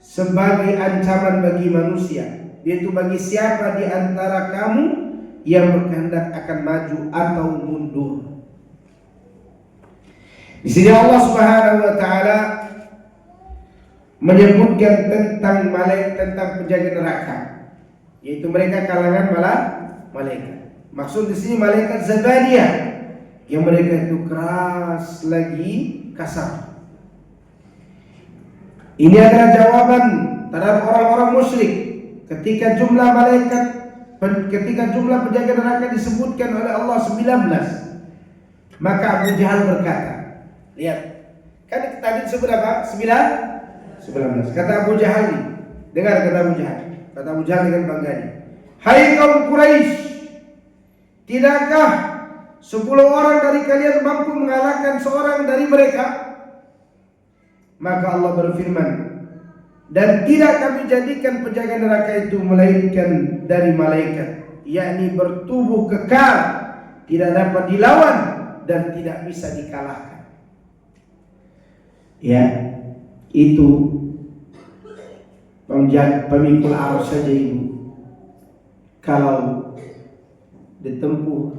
sebagai ancaman bagi manusia, yaitu bagi siapa di antara kamu yang berkehendak akan maju atau mundur. Di sini Allah Subhanahu wa taala menyebutkan tentang malaikat, tentang penjaga neraka, yaitu mereka kalangan malaikat. Maksud di sini malaikat Zabaniyah, yang mereka itu keras lagi kasar. Ini adalah jawaban terhadap orang-orang musyrik ketika jumlah penjaga neraka disebutkan oleh Allah 19. Maka Abu Jahal berkata, lihat, kan tadi disebut apa? 19. Kata Abu Jahal nih, dengar kata Abu Jahal. Kata Abu Jahal dengan bangganya, hai kaum Quraisy, tidakkah 10 orang dari kalian mampu mengalahkan seorang dari mereka? Maka Allah berfirman, dan tidak kami jadikan penjaga neraka itu melainkan dari malaikat, yakni bertubuh kekal, tidak dapat dilawan dan tidak bisa dikalahkan. Ya, itu pemikul arus saja ibu. Kalau ditempuh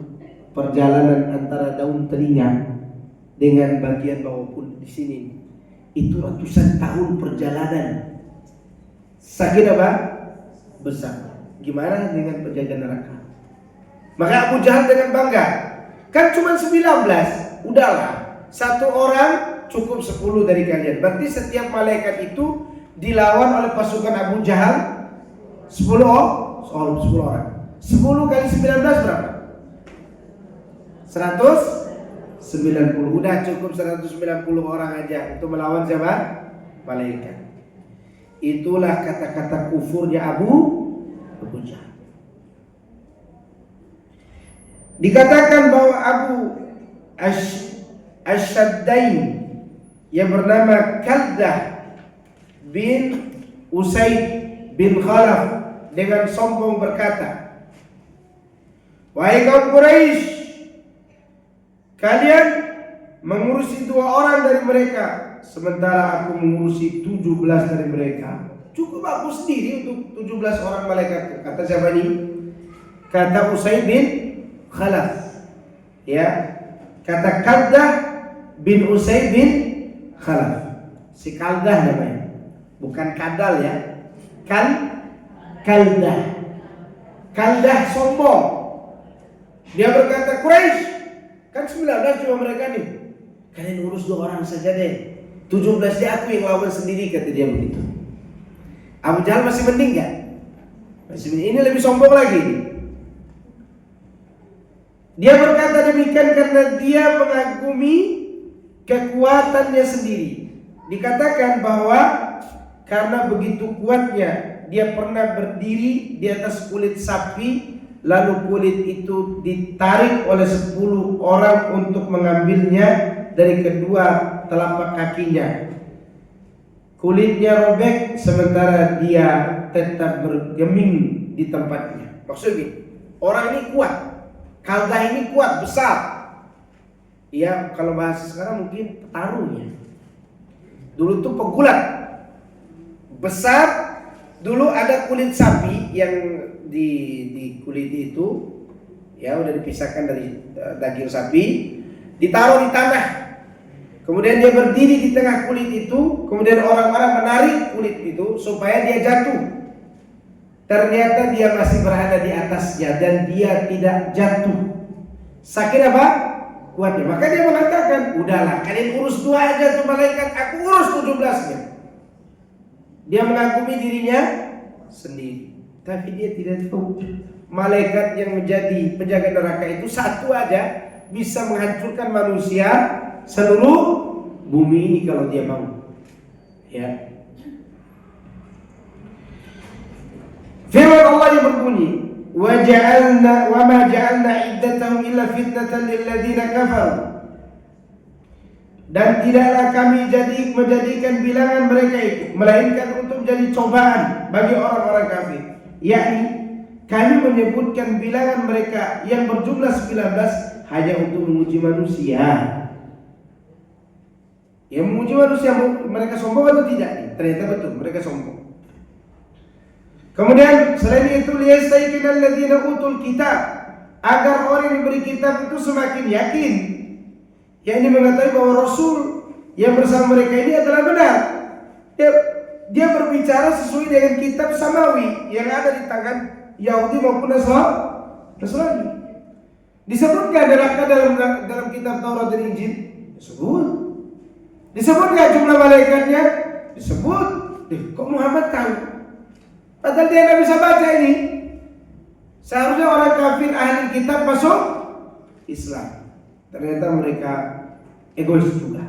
perjalanan antara daun telinga dengan bagian bawah pun di sini, itu ratusan tahun perjalanan. Sakit apa? Besar. Gimana dengan penjaga neraka? Maka Abu Jahal dengan bangga, kan cuma 19, udahlah, satu orang cukup 10 dari kalian. Berarti setiap malaikat itu dilawan oleh pasukan Abu Jahal 10 orang. 10 kali 19 berapa? 190. Udah cukup 190 orang aja untuk melawan siapa? Malaikat. Itulah kata-kata kufurnya Abu Jahal. Dikatakan bahwa Abu Asyaddain yang bernama Kaldah bin Usaid bin Khalaf dengan sombong berkata, wahai kaum Quraisy, kalian mengurusi 2 orang dari mereka, sementara aku mengurusi 17 dari mereka. Cukup aku sendiri untuk 17 orang malaikat. Kata siapa ini? Kata Usaid bin Khalaf. Ya, kata Kaldah bin Usaid bin Khalaf. Si Kaldah namanya, bukan Kadal ya. Kaldah. Kaldah sombong. Dia berkata, Quraisy, kan 19 cuma mereka nih, kalian urus 2 orang saja deh, 17 dia aku yang lawan sendiri, kata dia begitu. Abu Jahal masih mending gak? Masih mending. Ini lebih sombong lagi. Dia berkata demikian karena dia mengagumi kekuatannya sendiri. Dikatakan bahwa karena begitu kuatnya, dia pernah berdiri di atas kulit sapi, lalu kulit itu ditarik oleh 10 orang untuk mengambilnya dari kedua telapak kakinya. Kulitnya robek sementara dia tetap bergeming di tempatnya. Maksudnya orang ini kuat, Kaldah ini kuat, besar. Ya, kalau bahasa sekarang mungkin petarung ya. Dulu tuh pegulat besar. Dulu ada kulit sapi yang di kulit itu ya udah dipisahkan dari daging sapi, ditaruh di tanah. Kemudian dia berdiri di tengah kulit itu, kemudian orang-orang menarik kulit itu supaya dia jatuh. Ternyata dia masih berada di atasnya dan dia tidak jatuh. Sakit apa? Kuatnya. Maka dia mengatakan, udahlah kalian urus 2 aja tuh malaikat, aku urus 17-nya. Dia mengagumi dirinya sendiri. Tapi dia tidak tahu malaikat yang menjadi penjaga neraka itu satu aja bisa menghancurkan manusia seluruh bumi ini kalau dia mau. Ya. Firman Allah yang berbunyi, wa ma ja'alna iddatahum illa fitnatan lil ladzina kafaru. Dan tidaklah kami menjadikan bilangan mereka itu melainkan untuk menjadi cobaan bagi orang-orang kafir. Yakni kami menyebutkan bilangan mereka yang berjumlah 19 hanya untuk menguji manusia. Yang menguji manusia, mereka sombong atau tidak? Ternyata betul, mereka sombong. Kemudian selain itu, liyastayqinal ladzina utul kitab, agar orang yang diberi kitab itu semakin yakin, yang ini mengatakan bahwa Rasul yang bersama mereka ini adalah benar. Ya, dia berbicara sesuai dengan kitab samawi yang ada di tangan Yahudi maupun Nasrani. Disebutkan neraka dalam kitab Taurat dan Injil? Disebut. Disebut nggak jumlah malaikatnya? Disebut. Kok Muhammad tahu? Padahal dia nggak bisa baca ini. Seharusnya orang kafir ahli kitab masuk Islam. Ternyata mereka egois juga.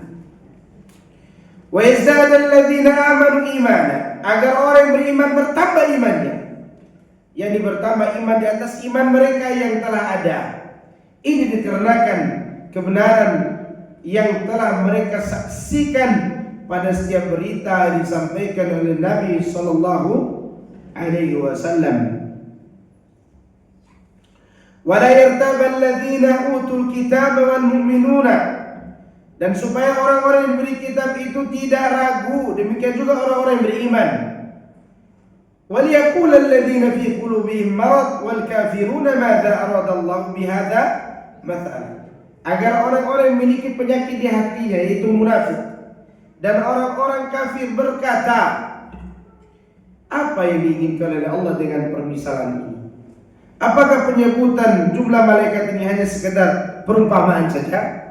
Wa yazdadul ladzina amanu imana, agar orang yang beriman bertambah imannya. Yang bertambah iman di atas iman mereka yang telah ada. Ini dikarenakan kebenaran yang telah mereka saksikan pada setiap berita yang disampaikan oleh Nabi sallallahu alaihi wasallam. Wala yartabal ladzina utul kitaba wal mu'minuna, dan supaya orang-orang yang diberi kitab itu tidak ragu, demikian juga orang-orang yang beriman. Wal yaqul alladzina fi qulubihim marad wal kafiruna madza arada Allah bihadza mathalan, agar orang-orang yang memiliki penyakit di hatinya yaitu munafik dan orang-orang kafir berkata, apa yang diinginkan oleh Allah dengan permisalan ini? Apakah penyebutan jumlah malaikat ini hanya sekedar perumpamaan saja?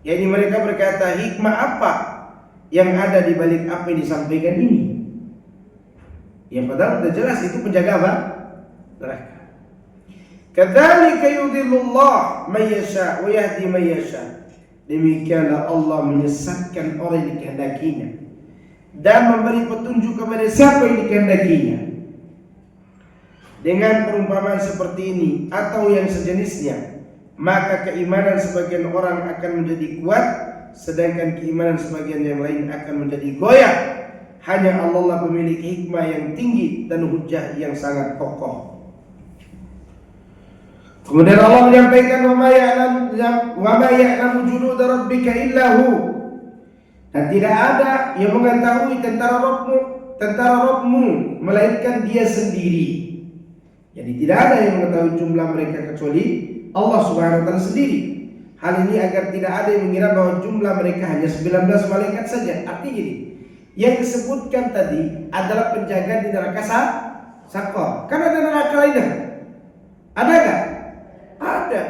Yani mereka berkata, hikmah apa yang ada di balik apa yang disampaikan ini? Ya padahal sudah jelas itu penjaga apa? Neraka. Kadzalika yudhillullah may yasha wa yahdi may yasha. Demikianlah Allah menyesatkan orang yang dikehendakinya dan memberi petunjuk kepada siapa yang dikehendakinya. Dengan perumpamaan seperti ini atau yang sejenisnya, maka keimanan sebagian orang akan menjadi kuat, sedangkan keimanan sebagian yang lain akan menjadi goyah. Hanya Allah lah pemilik hikmah yang tinggi dan hujah yang sangat kokoh. Kemudian Allah menyampaikan, wa ma ya'lamu junuda rabbika illa hu, dan tidak ada yang mengetahui tentara Rabbmu melainkan Dia sendiri. Jadi tidak ada yang mengetahui jumlah mereka kecuali Allah Subhanahu wa taala sendiri. Hal ini agar tidak ada yang mengira bahwa jumlah mereka hanya 19 malaikat saja. Artinya gini, yang disebutkan tadi adalah penjaga di neraka Sakor. Kan ada neraka lainnya? Ada enggak? Ada.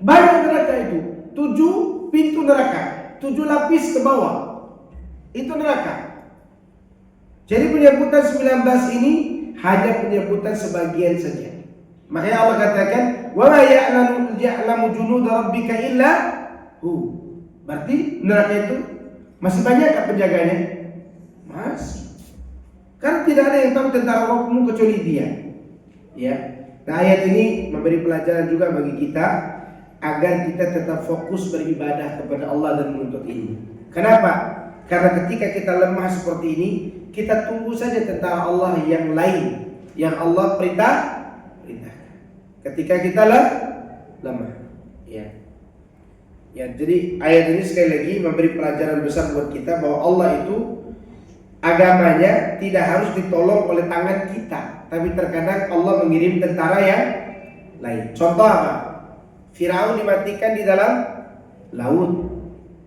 Banyak neraka itu. 7 pintu neraka, 7 lapis ke bawah. Itu neraka. Jadi penyebutan 19 ini hanya penyebutan sebagian saja. Makanya Allah katakan, wa ma ya'lamu junuda rabbika illa hu. Berarti neraka itu masih banyak kan penjaganya? Masih. Karena tidak ada yang tahu tentang Rabbmu kecuali Dia. Ya. Nah, ayat ini memberi pelajaran juga bagi kita agar kita tetap fokus beribadah kepada Allah dan menuntut ilmu. Kenapa? Karena ketika kita lemah seperti ini, kita tunggu saja tentang Allah yang lain yang Allah perintahkan. Ketika kita lemah, ya. Ya, jadi ayat ini sekali lagi memberi pelajaran besar buat kita bahwa Allah itu agamanya tidak harus ditolong oleh tangan kita, tapi terkadang Allah mengirim tentara yang lain. Contoh apa? Firaun dimatikan di dalam laut.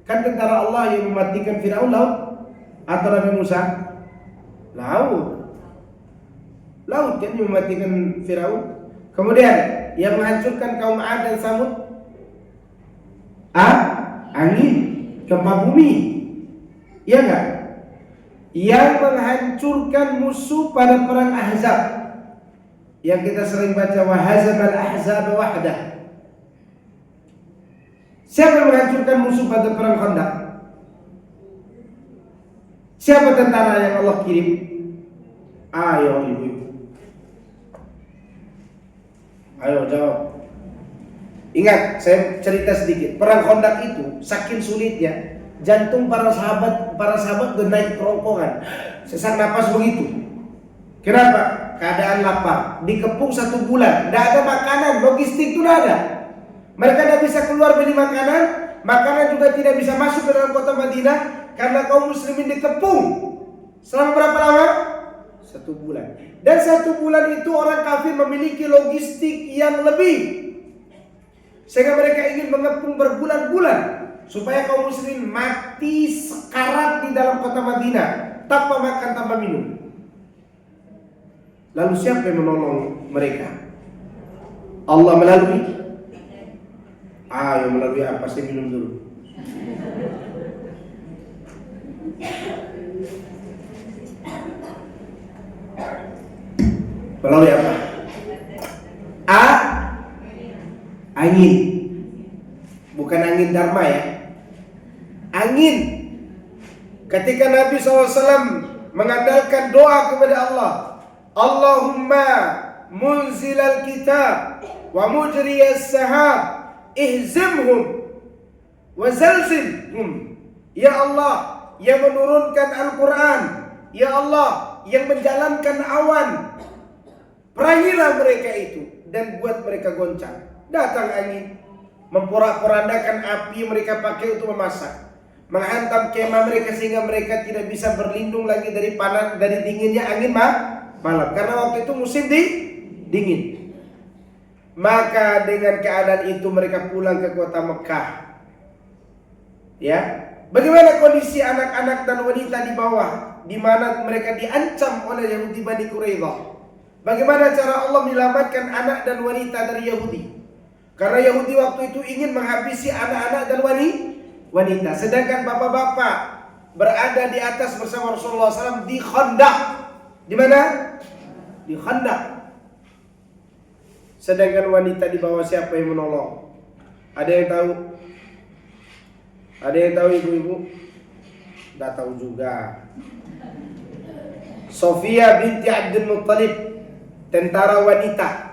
Kan tentara Allah yang mematikan Firaun laut atau Nabi Musa? Laut kan yang mematikan Firaun. Kemudian yang menghancurkan kaum Ad dan Samud? Angin, gempa bumi. Iya enggak? Yang menghancurkan musuh pada perang Ahzab, yang kita sering baca wa hazabal ahzab wahdah. Siapa yang menghancurkan musuh pada perang Khandaq? Siapa tentara yang Allah kirim? Ayo ibu. Ayo jawab. Ingat, saya cerita sedikit. Perang Khandaq itu saking sulitnya, jantung para sahabat udah naik kerongkongan, sesak napas begitu. Kenapa? Keadaan lapar, dikepung 1 bulan, tidak ada makanan, logistik itu tidak ada. Mereka tidak bisa keluar beli makanan juga tidak bisa masuk ke dalam kota Madinah karena kaum muslimin dikepung. Selama berapa lama? 1 bulan. Dan 1 bulan itu orang kafir memiliki logistik yang lebih, sehingga mereka ingin mengepung berbulan-bulan supaya kaum muslimin mati sekarat di dalam kota Madinah. tanpa makan, tanpa minum. Lalu siapa yang menolong mereka? Allah melalui yang melalui apa? Saya minum dulu. Melalui apa? Angin. Bukan angin dharma ya. Angin. Ketika Nabi SAW mengandalkan doa kepada Allah, Allahumma munzilal kitab wa mujriyas sahab ihzimhum wa zalzilhum. Ya Allah yang menurunkan Al-Quran, ya Allah yang menjalankan awan, perangilah mereka itu dan buat mereka goncang. Datang angin, memporak-porandakan api mereka pakai untuk memasak, menghantam kemah mereka sehingga mereka tidak bisa berlindung lagi dari panas, dari dinginnya angin malam, karena waktu itu musim dingin. Maka dengan keadaan itu mereka pulang ke kota Mekah. Ya, bagaimana kondisi anak-anak dan wanita di bawah, di mana mereka diancam oleh Yahudi Bani Quraidah? Bagaimana cara Allah menyelamatkan anak dan wanita dari Yahudi? Karena Yahudi waktu itu ingin menghabisi anak-anak dan wanita, sedangkan bapak-bapak berada di atas bersama Rasulullah SAW di Khandaq. Di mana? Di Khandaq. Sedangkan wanita di bawah siapa yang menolong? Ada yang tahu? Ada yang tahu ibu-ibu? Tidak tahu juga. Sofia binti Abdul Muttalib, tentara wanita,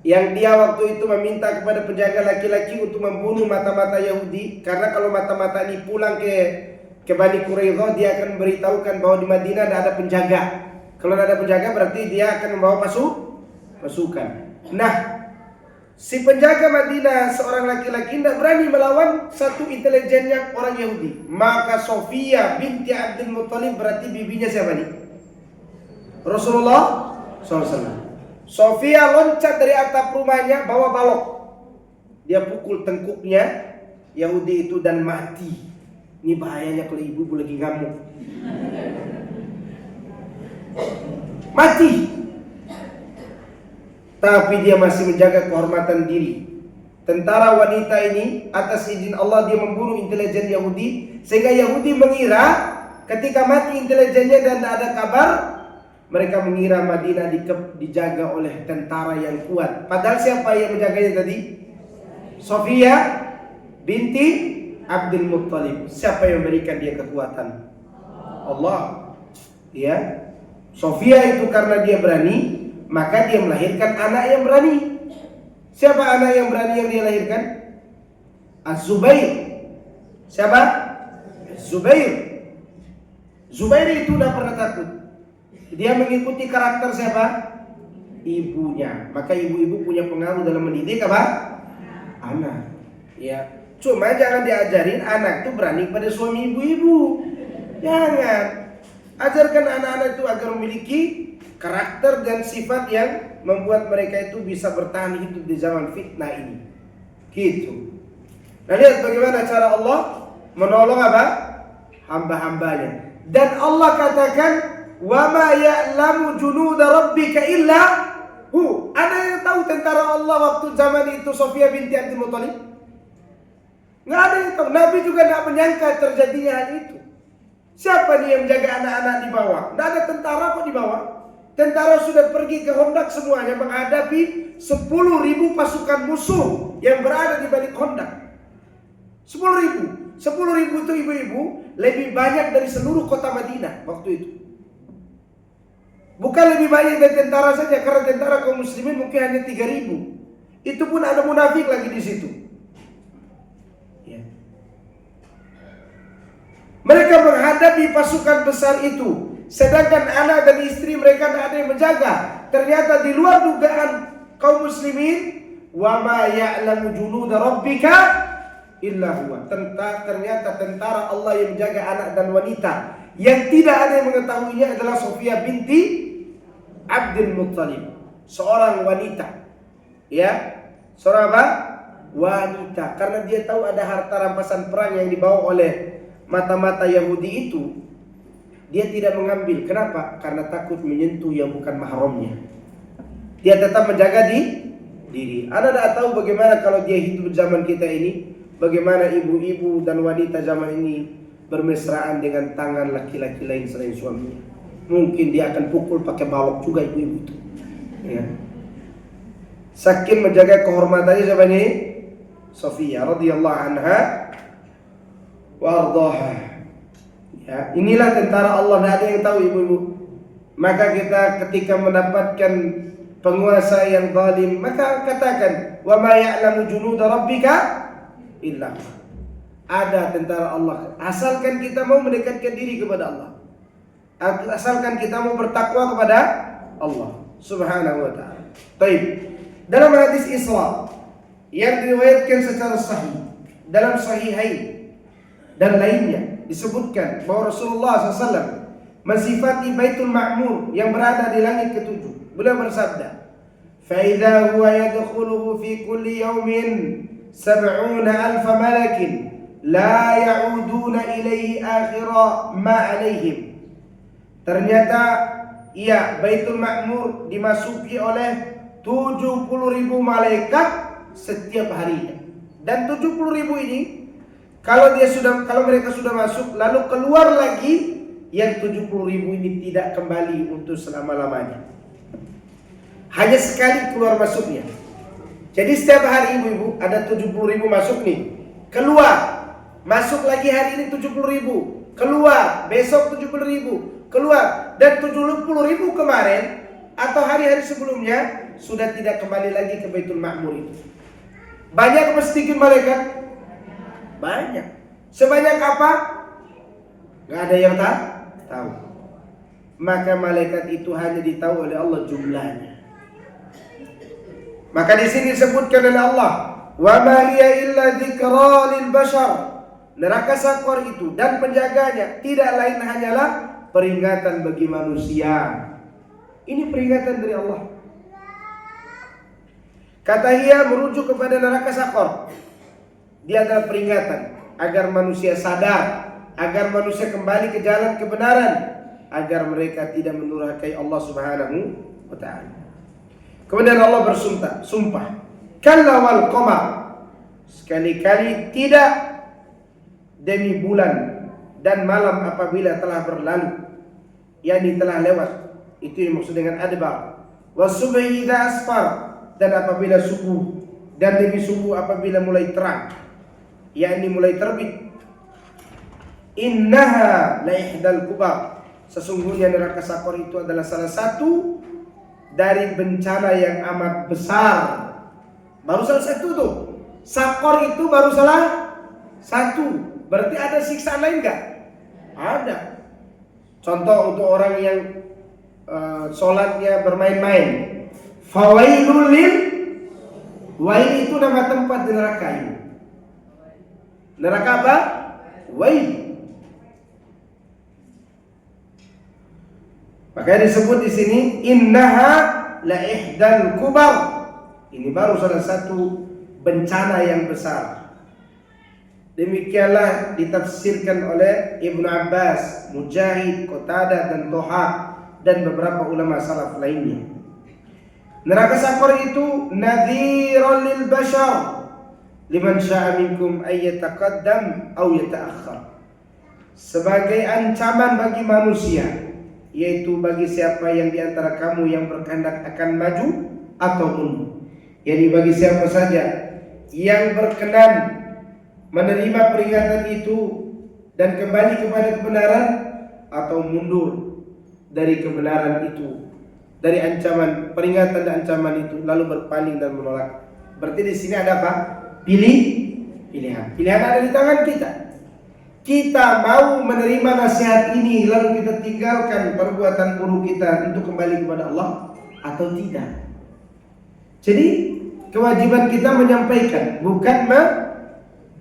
yang dia waktu itu meminta kepada penjaga laki-laki untuk membunuh mata-mata Yahudi, karena kalau mata-mata ini pulang ke Bani Quraidah, dia akan memberitahukan bahwa di Madinah tidak ada penjaga. Kalau tidak ada penjaga berarti dia akan membawa pasukan. Nah, si penjaga Madinah seorang laki-laki tidak berani melawan satu intelijennya orang Yahudi. Maka Sofia binti Abdul Muttalib, berarti bibinya siapa nih? Rasulullah SAW. Sofia loncat dari atap rumahnya bawa balok. Dia pukul tengkuknya Yahudi itu dan mati. Ini bahayanya kalau ibu lagi ngamuk. Mati. Tapi dia masih menjaga kehormatan diri. Tentara wanita ini atas izin Allah dia membunuh intelijen Yahudi, sehingga Yahudi mengira ketika mati intelijennya dan tidak ada kabar, mereka mengira Madinah dijaga oleh tentara yang kuat. Padahal siapa yang menjaganya tadi? Sofia binti Abdul Muttalib. Siapa yang memberikan dia kekuatan? Allah. Ya. Sofia itu karena dia berani, maka dia melahirkan anak yang berani. Siapa anak yang berani yang dia lahirkan? Az-Zubair. Siapa? Az-Zubair. Zubair itu tidak pernah takut. Dia mengikuti karakter siapa? Ibunya. Maka ibu-ibu punya pengaruh dalam mendidik apa? Anak. Ya. Cuma jangan diajarin anak itu berani pada suami ibu-ibu. Jangan. Ajarkan anak-anak itu agar memiliki karakter dan sifat yang membuat mereka itu bisa bertahan hidup di zaman fitnah ini. Gitu. Nah, lihat bagaimana cara Allah menolong apa? Hamba-hambanya. Dan Allah katakan, "Wa ma ya'lamu junuda rabbika illa hu." Ada yang tahu tentara Allah waktu zaman itu Sofia binti Abdul Muttalib? Nggak ada yang tahu. Nabi juga tidak menyangka terjadinya hal itu. Siapa nih yang menjaga anak-anak di bawah? Tidak ada tentara kok di bawah. Tentara sudah pergi ke Khandaq semuanya menghadapi 10.000 pasukan musuh yang berada di balik Khandaq. 10.000. 10.000 itu ibu-ibu lebih banyak dari seluruh kota Madinah waktu itu. Bukan lebih banyak dari tentara saja, karena tentara kaum muslimin mungkin hanya 3.000. Itu pun ada munafik lagi di situ. Ya. Mereka menghadapi pasukan besar itu, sedangkan anak dan istri mereka tidak ada yang menjaga. Ternyata di luar dugaan kaum muslimin, wa ma ya'lamu junuda rabbika illa huwa. Ternyata tentara Allah yang menjaga anak dan wanita. Yang tidak ada yang mengetahuinya adalah Sofia binti Abdul Muttalib, seorang wanita. Ya, seorang apa? Wanita. Karena dia tahu ada harta rampasan perang yang dibawa oleh mata-mata Yahudi itu. dia tidak mengambil. Kenapa? Karena takut menyentuh yang bukan mahramnya. Dia tetap menjaga diri. Anda tidak tahu bagaimana kalau dia hidup zaman kita ini, bagaimana ibu-ibu dan wanita zaman ini bermesraan dengan tangan laki-laki lain selain suaminya. Mungkin dia akan pukul pakai balok juga ibu-ibu itu. Ya. Saking menjaga kehormatannya siapa ini? Sofia radhiyallahu anha wa ardhaha. Ya, inilah tentara Allah, tidak ada yang tahu ibu-ibu. Maka kita ketika mendapatkan penguasa yang zalim, maka katakan, wa ma ya'lamu junuda rabbika illa huwa. Ada tentara Allah, asalkan kita mau mendekatkan diri kepada Allah, asalkan kita mau bertakwa kepada Allah subhanahu wa ta'ala. Baik, dalam hadis Isra yang diriwayatkan secara sahih dalam Sahihain dan lainnya disebutkan bahwa Rasulullah SAW mensifati Baitul Ma'mur yang berada di langit ketujuh. Beliau bersabda, "Fa'idha huwa yadkhuluhu fi kulli yawmin 70,000 malakin la ya'uduna ilaihi akhira ma alaihim." Ternyata Baitul Ma'mur dimasuki oleh 70.000 malaikat setiap harinya. Dan 70.000 ini kalau mereka sudah masuk lalu keluar lagi, yang 70.000 ini tidak kembali untuk selama-lamanya. Hanya sekali keluar masuknya. Jadi setiap hari ibu-ibu ada 70.000 masuk nih. Keluar. Masuk lagi hari ini 70.000. Keluar. Besok 70.000. Keluar. Dan 70.000 kemarin atau hari-hari sebelumnya sudah tidak kembali lagi ke Baitul Ma'mur itu. Banyak apa sedikit malaikat? Banyak. Sebanyak apa? Gak ada yang tahu. Maka malaikat itu hanya ditahu oleh Allah jumlahnya. Maka di sini disebutkan oleh Allah, wa ma hiya illa dzikra lil bashar. Neraka Sakor itu dan penjaganya tidak lain hanyalah peringatan bagi manusia. Ini peringatan dari Allah. Kata Hiya merujuk kepada neraka Sakor. Dia adalah peringatan agar manusia sadar, agar manusia kembali ke jalan kebenaran, agar mereka tidak mendurhakai Allah Subhanahu wa ta'ala. Kemudian Allah bersumpah, kalla wal qamar, sekali-kali tidak demi bulan dan malam apabila telah berlalu, yakni telah lewat. Itu yang maksud dengan adbar. Wasubhi idza asfar, dan apabila subuh, dan demi subuh apabila mulai terang, yakni mulai terbit. Innaha la ihdal kubar, sesungguhnya neraka Sakor itu adalah salah satu dari bencana yang amat besar. Baru salah satu tuh. Sakor itu baru salah satu. Berarti ada siksaan lain enggak? Ada. Contoh untuk orang yang sholatnya bermain-main. Fawailul lil, wail itu nama tempat di neraka ini. Neraka apa? Wail. Maka disebut di sini innaha la ihdal kubar. Ini baru salah satu bencana yang besar. Demikianlah ditafsirkan oleh Ibnu Abbas, Mujahid, Qatadah dan Toha dan beberapa ulama salaf lainnya. Neraka Sakor itu nadhiran lil bashar liman syaa minkum ay yataqaddam aw yata'akhkhar. Sebagai ancaman bagi manusia, yaitu bagi siapa yang di antara kamu yang berkehendak akan maju atau mundur. Jadi bagi siapa saja yang berkenan menerima peringatan itu dan kembali kepada kebenaran atau mundur dari kebenaran itu, dari ancaman, peringatan dan ancaman itu, lalu berpaling dan menolak. Berarti di sini ada apa? Pilihan. Pilihan ada di tangan kita. Kita mau menerima nasihat ini lalu kita tinggalkan perbuatan buruk kita untuk kembali kepada Allah atau tidak. Jadi kewajiban kita menyampaikan, bukan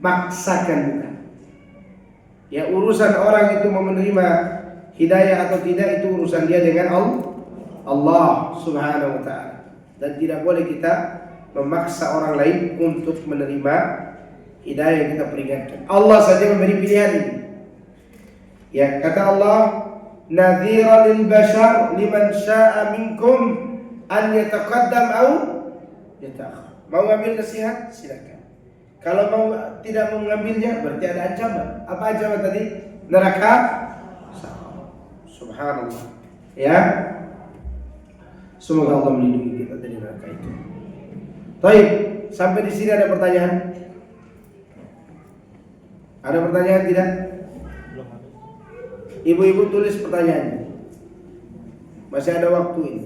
memaksakan, bukan. Ya, urusan orang itu mau menerima hidayah atau tidak itu urusan dia dengan Allah Subhanahu wa ta'ala. Dan tidak boleh kita memaksa orang lain untuk menerima hidayah yang kita peringatkan. Allah saja memberi pilihan ini. Ya, kata Allah, nadhira lil bashar liman syaa minkum an yataqaddam au yata'akhir. Mau ngambil nasihat? Silakan. Kalau mau tidak mau ngambilnya berarti ada ancaman. Apa ancaman tadi? Neraka. Subhanallah. Ya. Semoga Allah melindungi kita dari neraka itu. Baik, sampai di sini ada pertanyaan? Ada pertanyaan tidak? Ibu-ibu tulis pertanyaannya. Masih ada waktu ini.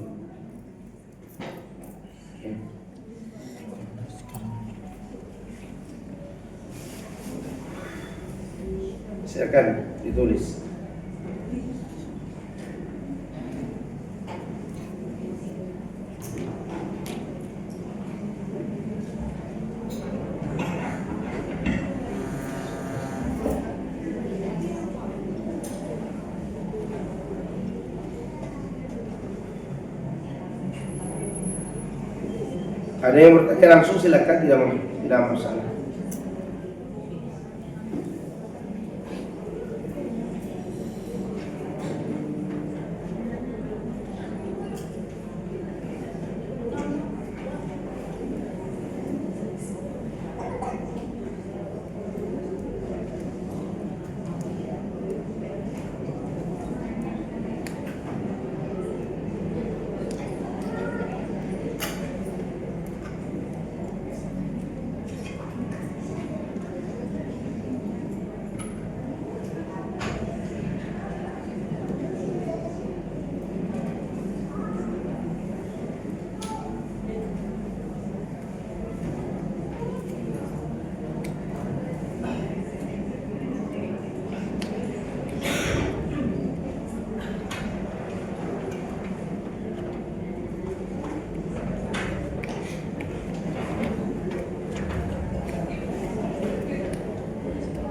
Silakan ditulis. Ada yang bertanya langsung silakan, tidak masalah.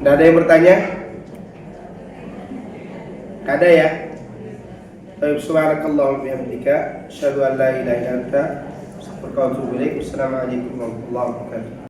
Tidak ada yang bertanya? Ada ya? Baik, subhanakallahumma wa bihamdika asyhadu an la ilaha illa anta astaghfiruka wa atubu ilaik. Wassalamualaikum warahmatullahi wabarakatuh.